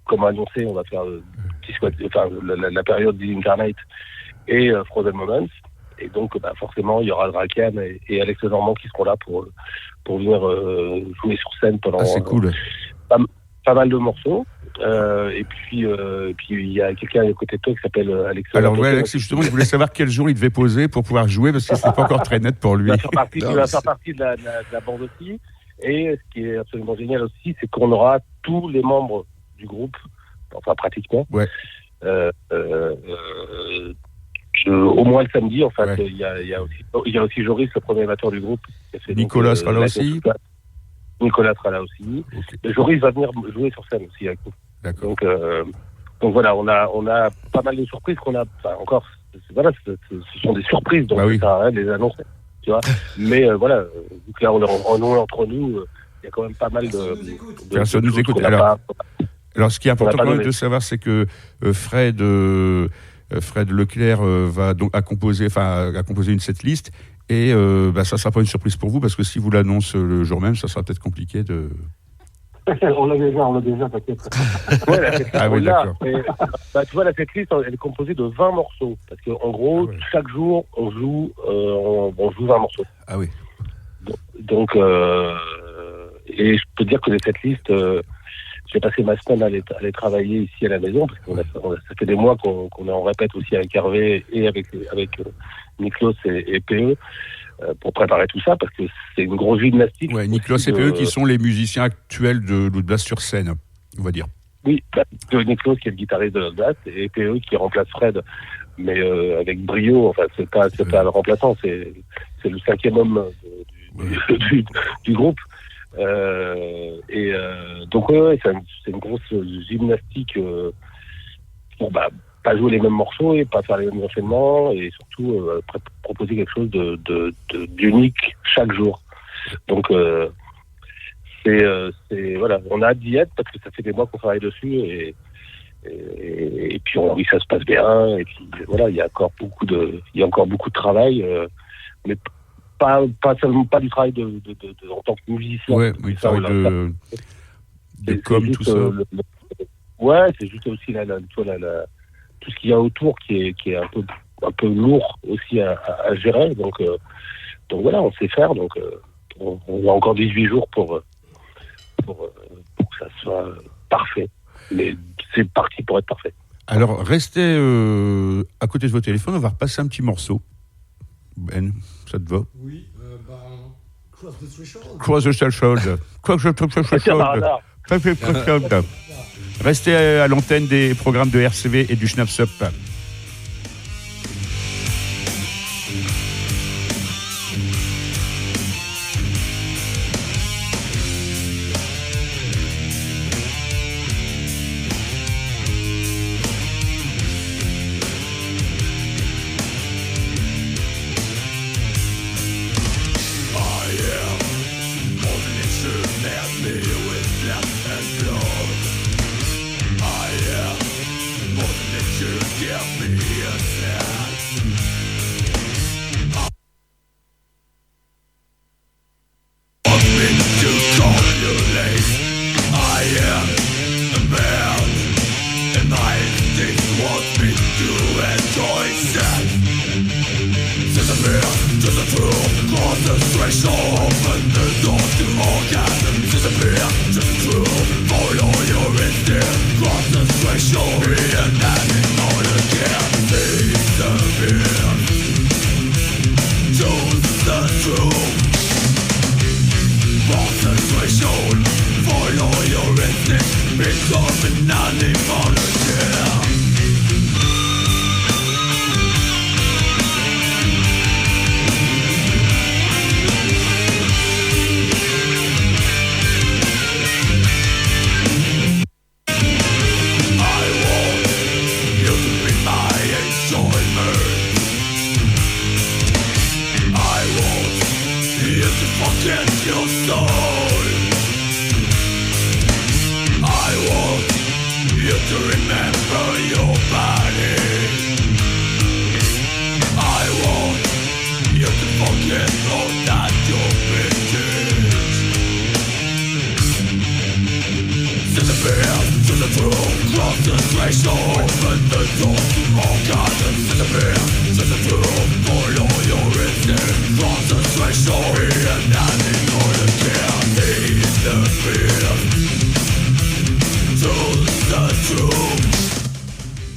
comme annoncé, on va faire la période d'Incarnate et Frozen Moments. Et donc, forcément, il y aura Draken et Alex Normand qui seront là pour venir jouer sur scène pendant cool. Pas mal de morceaux. Et puis il y a quelqu'un à côté de toi qui s'appelle Alex. Alors Alex, justement, je voulais savoir quel jour il devait poser pour pouvoir jouer, parce que c'est pas encore très net pour lui. Il va faire partie de la bande aussi. Et ce qui est absolument génial aussi, c'est qu'on aura tous les membres du groupe, enfin pratiquement. Ouais. Au moins le samedi, en fait, il y a aussi Joris, le premier amateur du groupe. Nicolas sera là aussi. Nicolas sera là aussi. Okay. Joris va venir jouer sur scène aussi avec nous. D'accord. Donc voilà, on a pas mal de surprises qu'on a. Encore, ce sont des surprises, donc ça sert à rien de les annoncer, tu vois. Mais voilà, vu que là on est entre nous, il y a quand même pas mal de personne nous écoute. Alors, ce qui est important quand même de savoir, c'est que Fred Leclerc va donc à composer une setlist. Et ça ne sera pas une surprise pour vous, parce que si vous l'annoncez le jour même, ça sera peut-être compliqué de... on l'a déjà, t'inquiète. D'accord. Tu vois, la setlist, elle est composée de 20 morceaux. Parce qu'en gros, chaque jour, on joue 20 morceaux. Ah oui. Donc, et je peux dire que les setlists, j'ai passé ma semaine à les travailler ici à la maison, parce que ça fait des mois qu'on en répète aussi avec Hervé et avec Niklos et PE pour préparer tout ça, parce que c'est une grosse gymnastique. Ouais, Niklos et PE qui sont les musiciens actuels de Loud Blast sur scène, on va dire. Oui, Niklos qui est le guitariste de Loud Blast et PE qui remplace Fred, mais avec brio. Enfin, c'est pas le remplaçant, c'est le 5e homme du groupe. Donc c'est une grosse gymnastique pour pas jouer les mêmes morceaux et pas faire les mêmes enchaînements, et surtout proposer quelque chose d'unique chaque jour. Donc voilà, on a hâte d'y être, parce que ça fait des mois qu'on travaille dessus, et puis on a envie que ça se passe bien, et puis voilà, il y a encore beaucoup de travail, mais pas seulement pas du travail en tant que musicien. Ouais, mais du travail de com, tout ça. Ouais, c'est juste aussi tout ce qu'il y a autour qui est un peu lourd aussi à gérer. Donc voilà, on sait faire. Donc on a encore 18 jours pour que ça soit parfait. Mais c'est parti pour être parfait. Alors, restez à côté de vos téléphones, on va repasser un petit morceau. Ben, ça te va? Oui, Cross the Threshold. Cross the Threshold. Cross the Threshold. Restez à l'antenne des programmes de RCV et du Schnaps Up.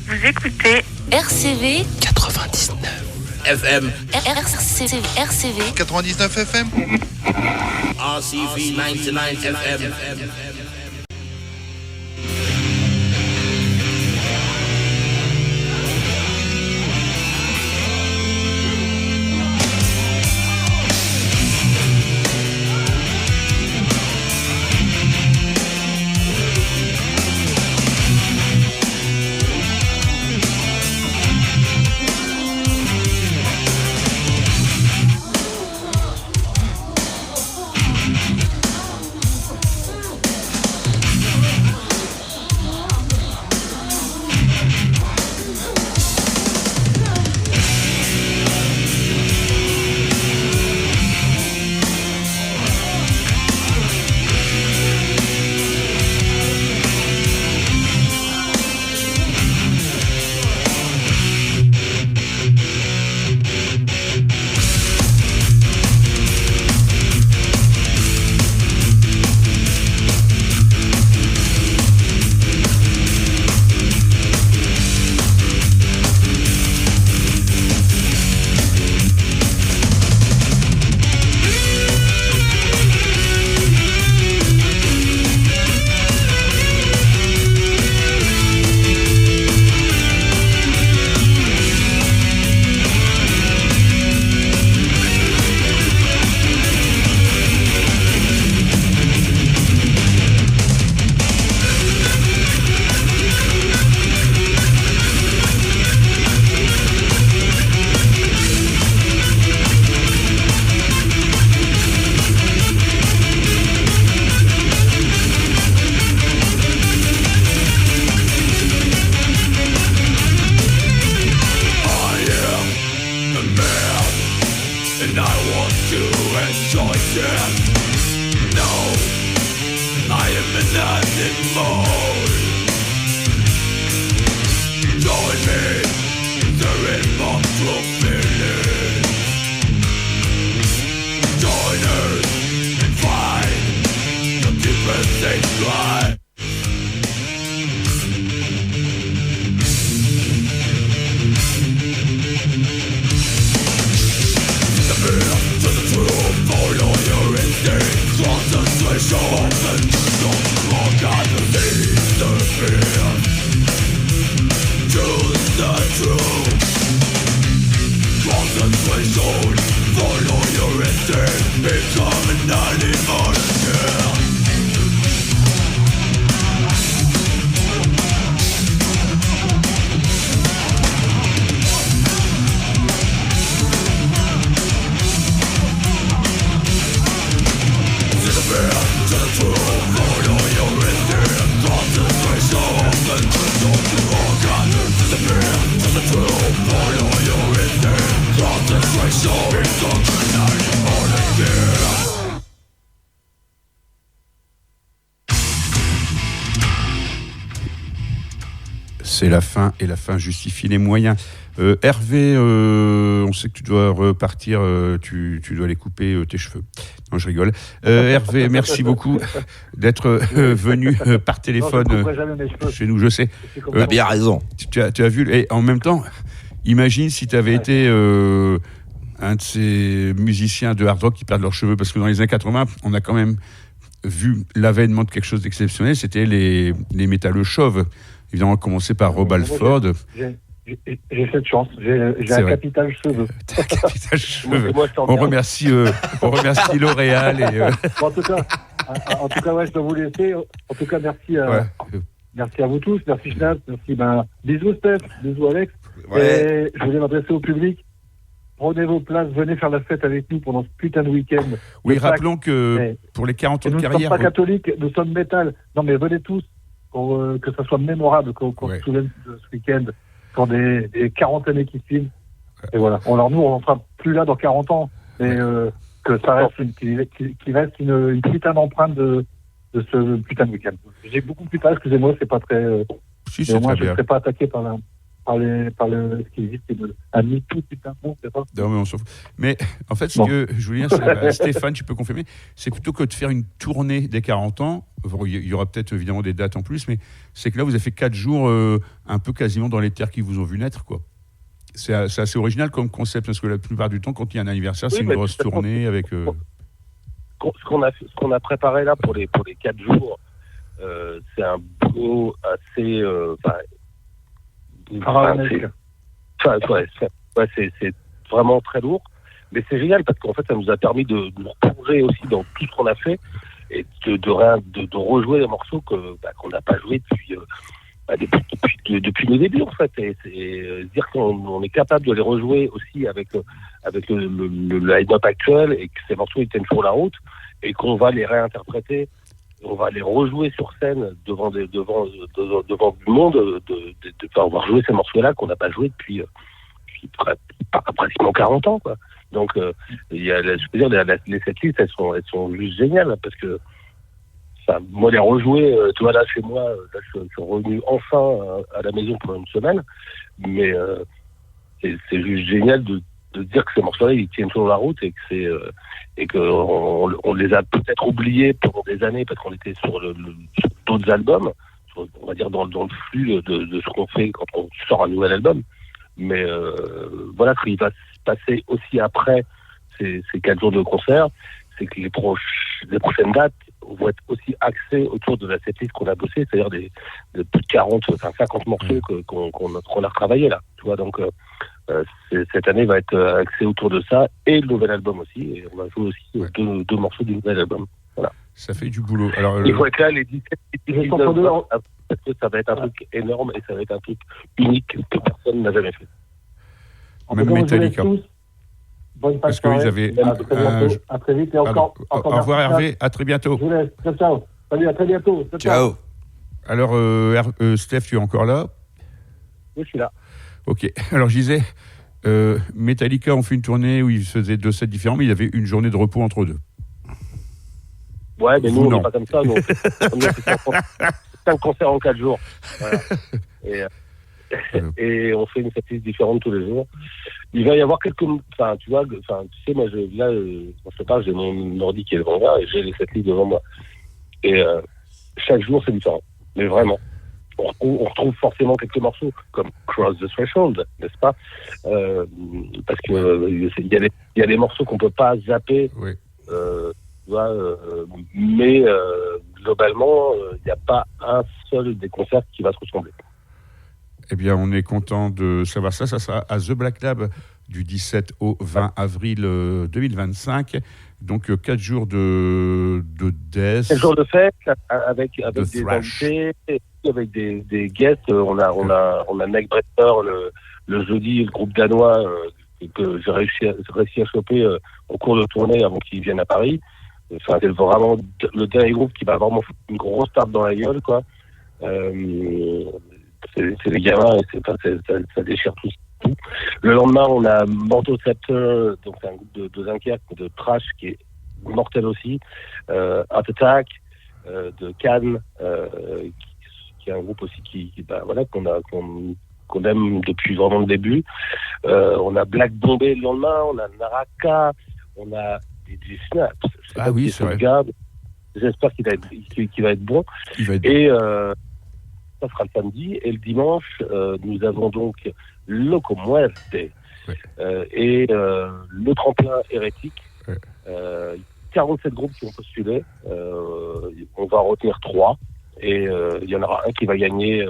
Vous écoutez RCV 99 FM. RCV 99 FM. RCV 99 FM. C'est la fin, et la fin justifie les moyens. Hervé, on sait que tu dois repartir, tu dois aller couper tes cheveux. Non, je rigole. Hervé, merci beaucoup d'être venu par téléphone chez nous, je sais. Tu as bien raison. Tu as vu, et en même temps, imagine si tu avais été un de ces musiciens de hard rock qui perdent leurs cheveux, parce que dans les années 80, on a quand même vu l'avènement de quelque chose d'exceptionnel, c'était les métalleux chauves. Évidemment, commencer par Rob Halford. J'ai cette chance. J'ai un capital cheveux. T'as un capital cheveux. On remercie L'Oréal. En tout cas, ouais, je dois vous laisser. En tout cas, merci. Merci à vous tous. Merci Schnapp. Merci. Bisous Steph. Bisous Alex. Ouais. Et je voulais m'adresser au public. Prenez vos places, venez faire la fête avec nous pendant ce putain de week-end. Oui, rappelons que pour les 40 ans de carrière... Nous ne sommes pas catholiques, nous sommes métal. Non, mais venez tous. Pour que ça soit mémorable, qu'on se souvienne de ce week-end, pour des 40 années qui suivent. Et voilà. Alors nous, on ne sera plus là dans 40 ans, mais que ça reste qu'il reste une putain d'empreinte de ce putain de week-end. J'ai beaucoup plus tard, excusez-moi, c'est pas très... Si, c'est moi, très je ne serai pas attaqué par ce qui existe, un MeToo, putain, non, c'est pas. Non, mais on s'en fout. Mais en fait, ce que je voulais dire, Stéphane, tu peux confirmer, c'est plutôt que de faire une tournée des 40 ans, il y aura peut-être évidemment des dates en plus, mais c'est que là, vous avez fait 4 jours un peu quasiment dans les terres qui vous ont vu naître, quoi. C'est assez original comme concept, parce que la plupart du temps, quand il y a un anniversaire, c'est une grosse tournée avec... Ce qu'on a préparé là pour les 4 jours, c'est un boulot assez... c'est vraiment très lourd, mais c'est génial parce qu'en fait ça nous a permis de nous replonger aussi dans tout ce qu'on a fait et de rejouer les morceaux qu'on n'a pas joué depuis nos débuts en fait, et dire qu'on est capable de les rejouer aussi avec le line-up actuel et que ces morceaux ils tiennent sur la route et qu'on va les réinterpréter. On va les rejouer sur scène devant du monde. On va rejouer ces morceaux-là qu'on n'a pas joués depuis pratiquement 40 ans, quoi. Donc, il y a, je veux dire, les setlists, elles sont juste géniales parce que, moi, les rejouer, tu vois, là, chez moi, là, je suis revenu enfin à la maison pour une semaine, mais c'est juste génial de dire que ces morceaux-là, ils tiennent sur la route et que et qu'on les a peut-être oubliés pendant des années parce qu'on était sur d'autres albums, on va dire dans le flux de ce qu'on fait quand on sort un nouvel album. Mais voilà, ce qui va se passer aussi après ces 4 jours de concert, c'est que les prochaines dates vont être aussi axées autour de la setlist qu'on a bossé, c'est-à-dire de plus de 50 morceaux qu'on a retravaillé là. Tu vois, donc cette année va être axée autour de ça et le nouvel album aussi. Et on va jouer aussi deux morceaux du nouvel album. Voilà. Ça fait du boulot. Alors, il faut être là les 17 et 19 parce que ça va être un truc énorme et ça va être un truc unique que personne n'a jamais fait. Même Metallica. Parce qu'ils avaient. À très vite et encore. Au revoir Hervé, à très bientôt. Je vous laisse. Ciao. Salut, à très bientôt. Ciao. Alors, Steph, tu es encore là ? Oui, je suis là. Ok. Alors, je disais, Metallica ont fait une tournée où ils faisaient 2 sets différents, mais il y avait une journée de repos entre deux. Ouais, mais nous, Vous, on non. n'est pas comme ça. Nous, on fait 5 concerts en 4 jours. Voilà. Et on fait une setlist différente tous les jours. Il va y avoir quelques... Enfin, tu vois, tu sais, moi, là, on se parle, j'ai mon ordi qui est devant moi et j'ai les setlists devant moi. Et chaque jour, c'est différent. Mais vraiment. On retrouve forcément quelques morceaux comme Cross the Threshold, n'est-ce pas parce que il y a des morceaux qu'on peut pas zapper. Oui. Tu vois, mais globalement, il n'y a pas un seul des concerts qui va se ressembler. Eh bien, on est content de savoir ça. Ça sera à The Black Lab du 17 au 20 avril 2025. Donc, 4 jours de death. 4 jours de fête avec de des thrash. invités, avec des guests. On a Neck Bretter le jeudi, le groupe danois que j'ai réussi à choper en cours de tournée avant qu'ils viennent à Paris. Enfin, c'est vraiment le dernier groupe qui va vraiment foutre une grosse tarte dans la gueule, quoi. C'est les gamins et ça déchire tout. Le lendemain, on a Mortal Scepter, donc c'est un groupe de Dunkerque, de thrash qui est mortel aussi. Heart Attack de Cannes, qui est un groupe aussi qu'on aime depuis vraiment le début. On a Black Bombay le lendemain, on a Naraka, on a DJ Snaps. Ah oui, c'est vrai. J'espère qu'il va être bon. Et ça sera le samedi. Et le dimanche, nous avons donc Loco Muerte et le tremplin hérétique. 47 groupes qui ont postulé. On va en retenir 3. Et il y en aura un qui va gagner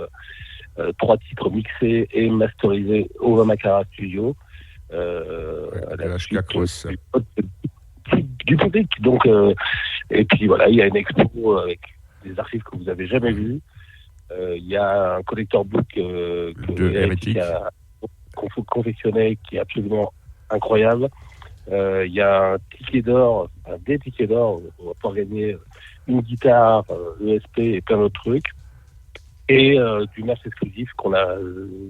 3 titres mixés et masterisés au Vamakara Studio. À la suite du public. Donc, et puis voilà, il y a une expo avec des archives que vous n'avez jamais vues. Il y a un collector book de Hérétique a confectionné qui est absolument incroyable. Il y a un ticket d'or, des tickets d'or, on va pouvoir gagner une guitare, ESP et plein d'autres trucs. Et du merch exclusif qu'on a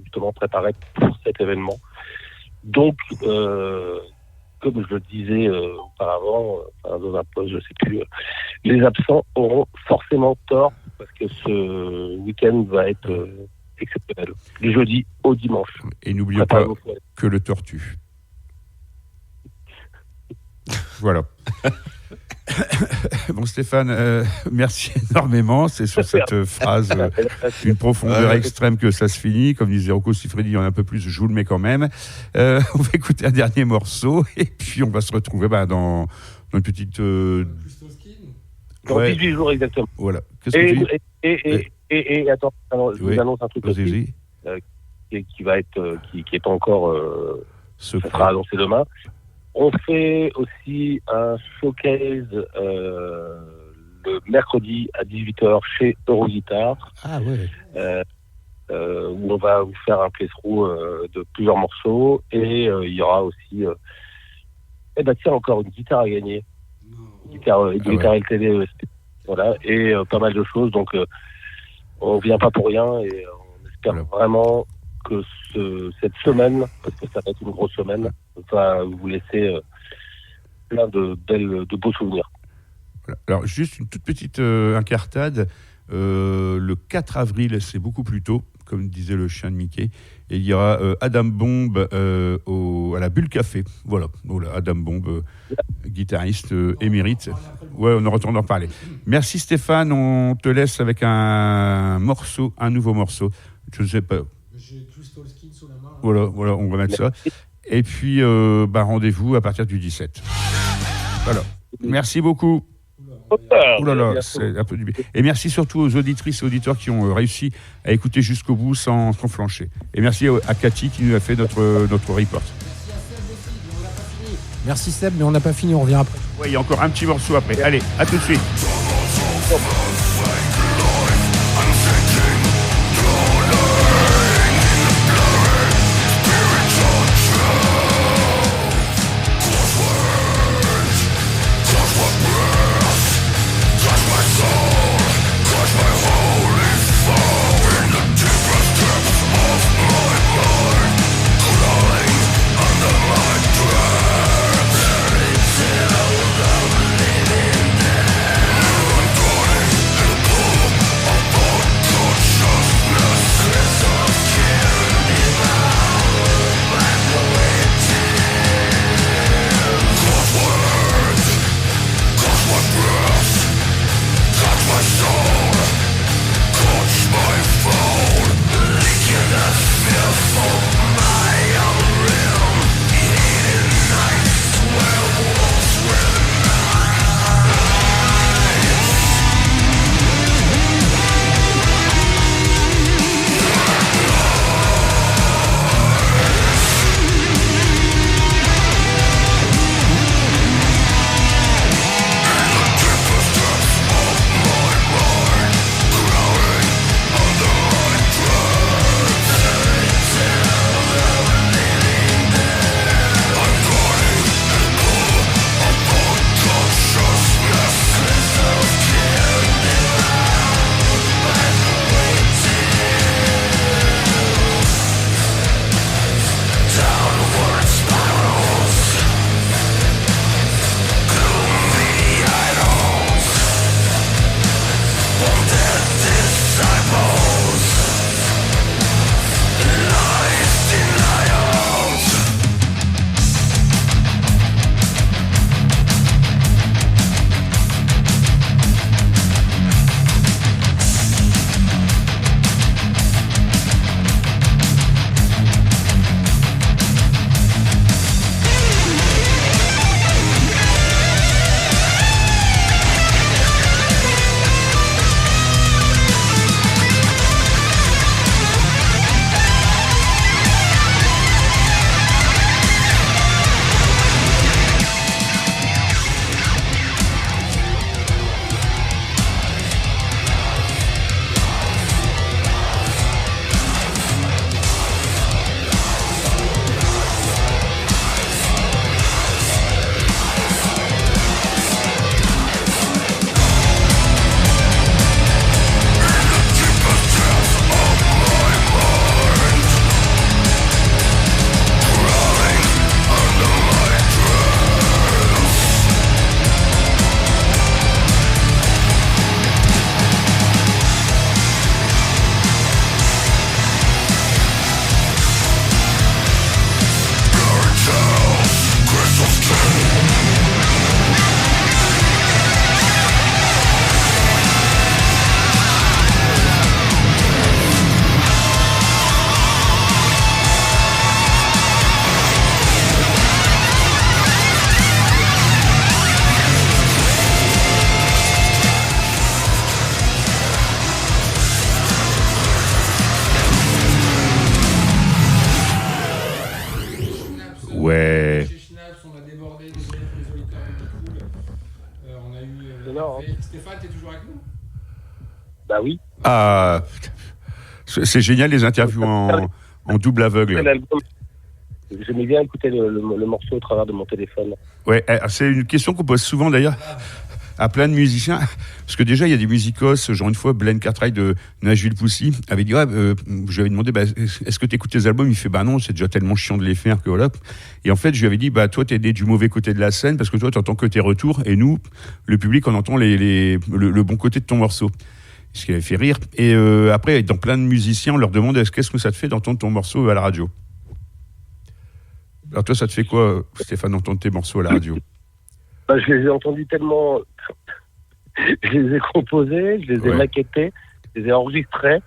justement préparé pour cet événement. Donc, comme je le disais auparavant, dans un post, je ne sais plus, les absents auront forcément tort parce que ce week-end va être exceptionnel. Du jeudi au dimanche. Et n'oublions pas que le tortue. Voilà. Bon Stéphane, merci énormément. C'est sur cette phrase d'une profondeur extrême que ça se finit. Comme disait Rocco Siffredi, il y en a un peu plus, je vous le mets quand même. On va écouter un dernier morceau et puis on va se retrouver dans une petite... Dans 18 jours exactement. Voilà. Qu'est-ce que tu dis et attends, je vous annonce un truc aussi qui va être, qui est encore... ça sera annoncé demain. On fait aussi un showcase le mercredi à 18h chez Euroguitar. Ah ouais. Où on va vous faire un playthrough de plusieurs morceaux. Et il y aura aussi encore une guitare à gagner. Une guitare LTD. Voilà. Et pas mal de choses. Donc on vient pas pour rien et on espère vraiment que cette semaine, parce que ça va être une grosse semaine, va vous laisser plein de beaux souvenirs. Alors, juste une toute petite incartade. Le 4 avril, c'est beaucoup plus tôt, comme disait le chien de Mickey. Et il y aura Adam Bomb à la Bulle Café. Voilà, Adam Bomb, guitariste émérite. Ouais, on en retourne en parler. Merci Stéphane, on te laisse avec un nouveau morceau. Je ne sais pas. J'ai Crystal Skin sous la main. Voilà, on va mettre ça. Et puis, rendez-vous à partir du 17. Voilà. Merci beaucoup. Ouh là là, c'est un peu du bien. Et merci surtout aux auditrices et auditeurs qui ont réussi à écouter jusqu'au bout sans flancher. Et merci à Cathy qui nous a fait notre report. Merci Seb, mais on n'a pas fini, on revient après. Oui, il y a encore un petit morceau après. Allez, à tout de suite. Crawling Stéphane, t'es toujours avec nous ? Bah oui. Ah, c'est génial les interviews en double aveugle. J'aimais bien écouter le morceau au travers de mon téléphone. Ouais, c'est une question qu'on pose souvent d'ailleurs à plein de musiciens. Parce que déjà, il y a des musicos, genre une fois, Blaine Cartwright de Nashville Pussy avait dit, je lui avais demandé, est-ce que tu écoutes tes albums ? Il fait, non, c'est déjà tellement chiant de les faire que voilà. Et en fait, je lui avais dit, toi, t'es né du mauvais côté de la scène parce que toi, t'entends que tes retours et nous, le public, on entend le bon côté de ton morceau. Ce qui avait fait rire. Et après, dans plein de musiciens, on leur demande, qu'est-ce que ça te fait d'entendre ton morceau à la radio ? Alors toi, ça te fait quoi, Stéphane, d'entendre tes morceaux à la radio ? Je les ai entendus tellement... je les ai composés, je les ai maquettés, je les ai enregistrés,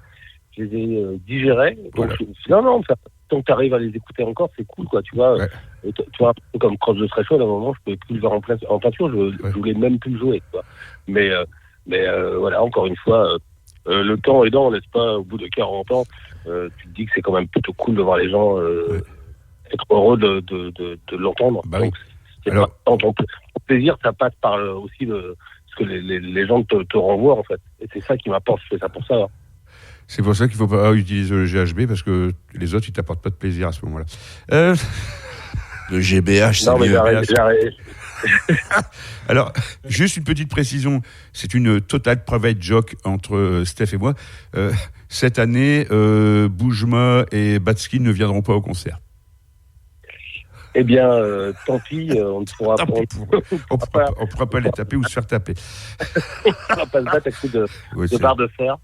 je les ai digérés. Donc, non, tant que tu arrives à les écouter encore, c'est cool, quoi, tu vois. Ouais. Tu vois, un peu comme Cross the Threshold, à un moment, je pouvais plus le voir en peinture, je voulais même plus le jouer, quoi. Mais voilà, encore une fois, le temps aidant, n'est-ce pas, au bout de 40 ans, tu te dis que c'est quand même plutôt cool de voir les gens être heureux de l'entendre. Bah donc, alors... ton plaisir, ça passe par aussi ce que les gens te renvoient, en fait. Et c'est ça qui m'apporte, je fais ça pour ça. Hein. C'est pour ça qu'il ne faut pas utiliser le GHB, parce que les autres, ils ne t'apportent pas de plaisir à ce moment-là. Le GBH, c'est mieux. J'arrête. Alors, juste une petite précision, c'est une totale private joke entre Steph et moi. Cette année, Boujma et Batsky ne viendront pas au concert. Eh bien, tant pis, on ne pourra pas. On pourra pas les taper ou se faire taper. On ne pourra pas se battre à coups de barre de fer.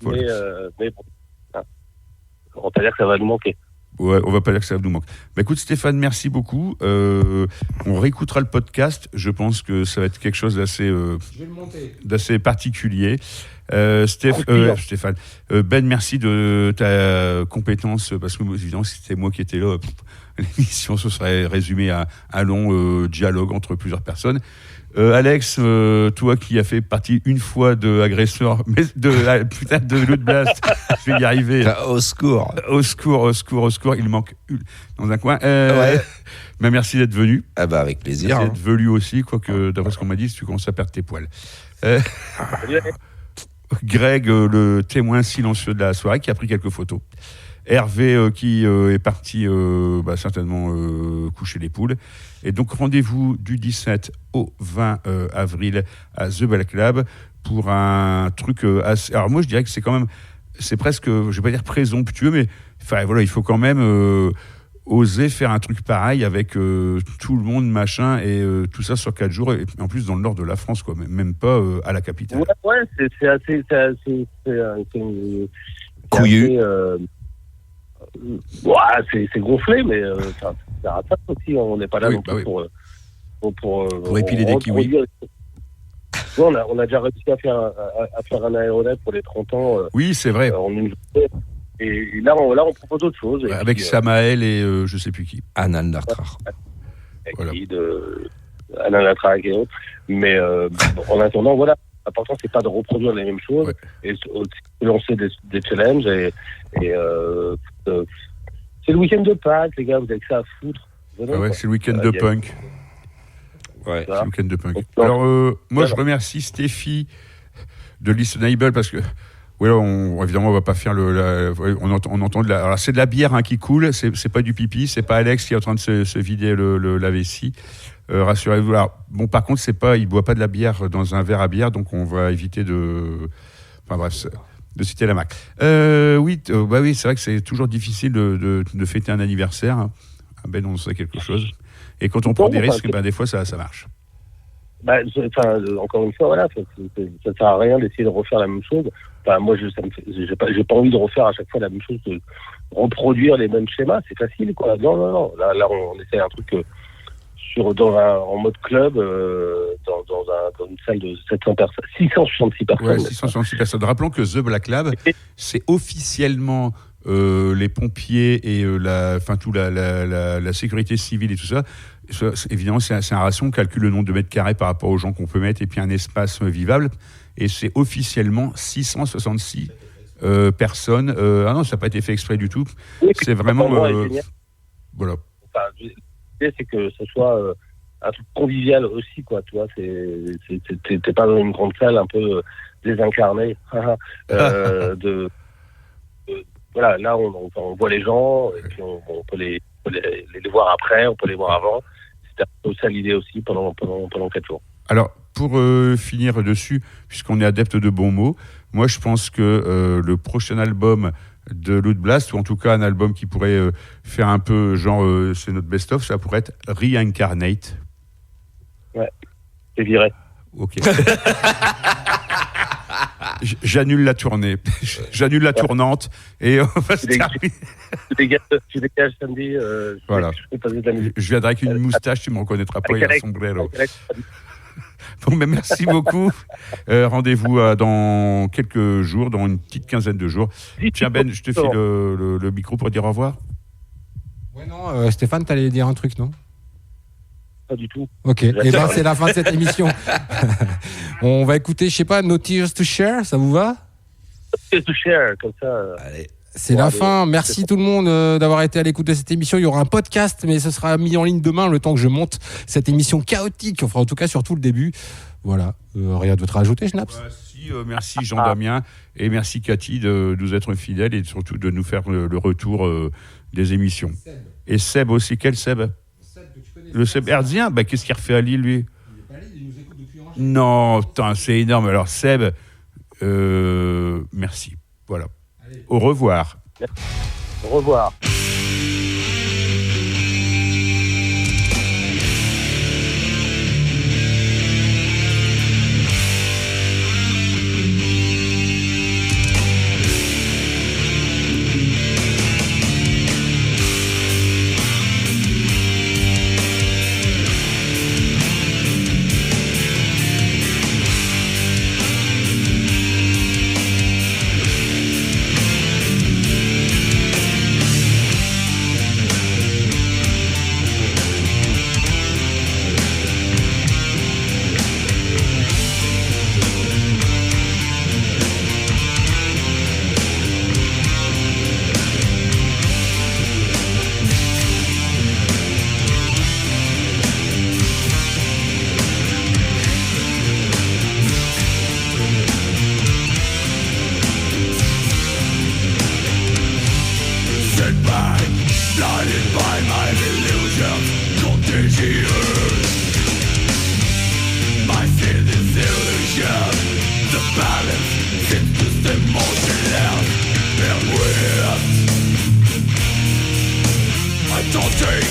Mais bon, on va pas dire que ça va nous manquer. Ouais, on va pas dire que ça va nous manquer. Écoute, Stéphane, merci beaucoup. On réécoutera le podcast. Je pense que ça va être quelque chose d'assez particulier. Stéphane, merci de ta compétence, parce que évidemment, si c'était moi qui étais là, l'émission se serait résumée à un long dialogue entre plusieurs personnes. Alex, toi qui as fait partie une fois de agresseur, mais de Loot Blast, je vais y arriver. Au secours. Au secours, il manque dans un coin. Mais merci d'être venu. Avec plaisir. Merci d'être velu aussi, quoique d'après ce qu'on m'a dit, tu commences à perdre tes poils. Greg, le témoin silencieux de la soirée, qui a pris quelques photos. Hervé, qui est parti certainement coucher les poules. Et donc, rendez-vous du 17 au 20 avril à The Black Lab pour un truc assez... Alors moi, je dirais que c'est presque, je vais pas dire présomptueux, mais il faut quand même oser faire un truc pareil avec tout le monde, machin, et tout ça sur 4 jours, et en plus dans le nord de la France, quoi, même pas à la capitale. Ouais, c'est assez... couillu. C'est gonflé, mais c'est ratable aussi. On n'est pas là pour épiler des kiwis. On a déjà réussi à faire un aéronef pour les 30 ans. Oui, c'est vrai. En une journée. Et là, on propose autre chose. Avec Samael et je sais plus qui. Anan Lartrar. Voilà. Anan Lartrar et autres. Mais en attendant, voilà. L'important, c'est pas de reproduire les mêmes choses, et de lancer des challenges. Et c'est le week-end de Pâques, les gars, vous avez que ça à foutre. C'est le week-end de punk. Ouais, c'est le week-end de punk. Alors, moi, je remercie Stéphie de Listenable, parce que, évidemment, on va pas faire on entend de la... Alors, c'est de la bière qui coule, c'est pas du pipi, c'est pas Alex qui est en train de se vider la vessie. Rassurez-vous. Alors, par contre, il boit pas de la bière dans un verre à bière, donc on va éviter de citer la marque. Oui, c'est vrai que c'est toujours difficile de fêter un anniversaire. Hein. On sait quelque chose. Et quand on prend des risques, des fois, ça marche. Encore une fois, voilà, ça sert à rien d'essayer de refaire la même chose. Moi, j'ai pas envie de refaire à chaque fois la même chose, de reproduire les mêmes schémas. C'est facile, quoi. Non. Là, on essaie un truc en mode club, dans une salle de 666 personnes. Ouais, 666 personnes. Rappelons que The Black Lab, c'est officiellement les pompiers et la sécurité civile et tout ça. Évidemment, c'est un ratio, on calcule le nombre de mètres carrés par rapport aux gens qu'on peut mettre et puis un espace vivable. Et c'est officiellement 666 personnes. Non, ça n'a pas été fait exprès du tout. Oui, c'est vraiment... voilà. L'idée, c'est que ce soit un truc convivial aussi, quoi, tu vois. T'es pas dans une grande salle un peu désincarnée. Voilà, là, on voit les gens, et puis on peut les voir après, on peut les voir avant. C'était un peu ça l'idée aussi pendant 4 jours. Alors, pour finir dessus, puisqu'on est adepte de bons mots, moi je pense que le prochain album de Loot Blast, ou en tout cas un album qui pourrait faire un peu genre c'est notre best-of, ça pourrait être Reincarnate. Ouais, c'est viré. Ok. J'annule la tournée, j'annule la tournante et on va se terminer. Tu dégages samedi. Voilà. Je viendrai avec une moustache, tu ne me reconnaîtras pas, il y a un sombrero. Bon, mais merci beaucoup. Rendez-vous dans quelques jours, dans une petite quinzaine de jours. Tiens Ben, je te file le micro pour dire au revoir. Ouais, non, Stéphane, t'allais dire un truc, non ? Pas du tout. Ok, et ben c'est la fin de cette émission. On va écouter, je sais pas, No Tears to Share, ça vous va ? No Tears to Share, comme ça. Allez. C'est la fin. Merci tout le monde d'avoir été à l'écoute de cette émission. Il y aura un podcast, mais ce sera mis en ligne demain, le temps que je monte cette émission chaotique. Enfin, en tout cas, surtout le début. Voilà. Rien d'autre à ajouter, Schnaps ? Merci Jean-Damien et merci Cathy de nous être fidèles et surtout de nous faire le retour des émissions. Seb. Et Seb aussi. Quel Seb ? Le Seb Herzien, qu'est-ce qu'il refait à Lille, lui ? Il est pas à Lille, il nous écoute depuis Angers. Non, putain, c'est énorme. Alors, Seb, merci. Voilà. Allez. Au revoir. Au revoir. Don't take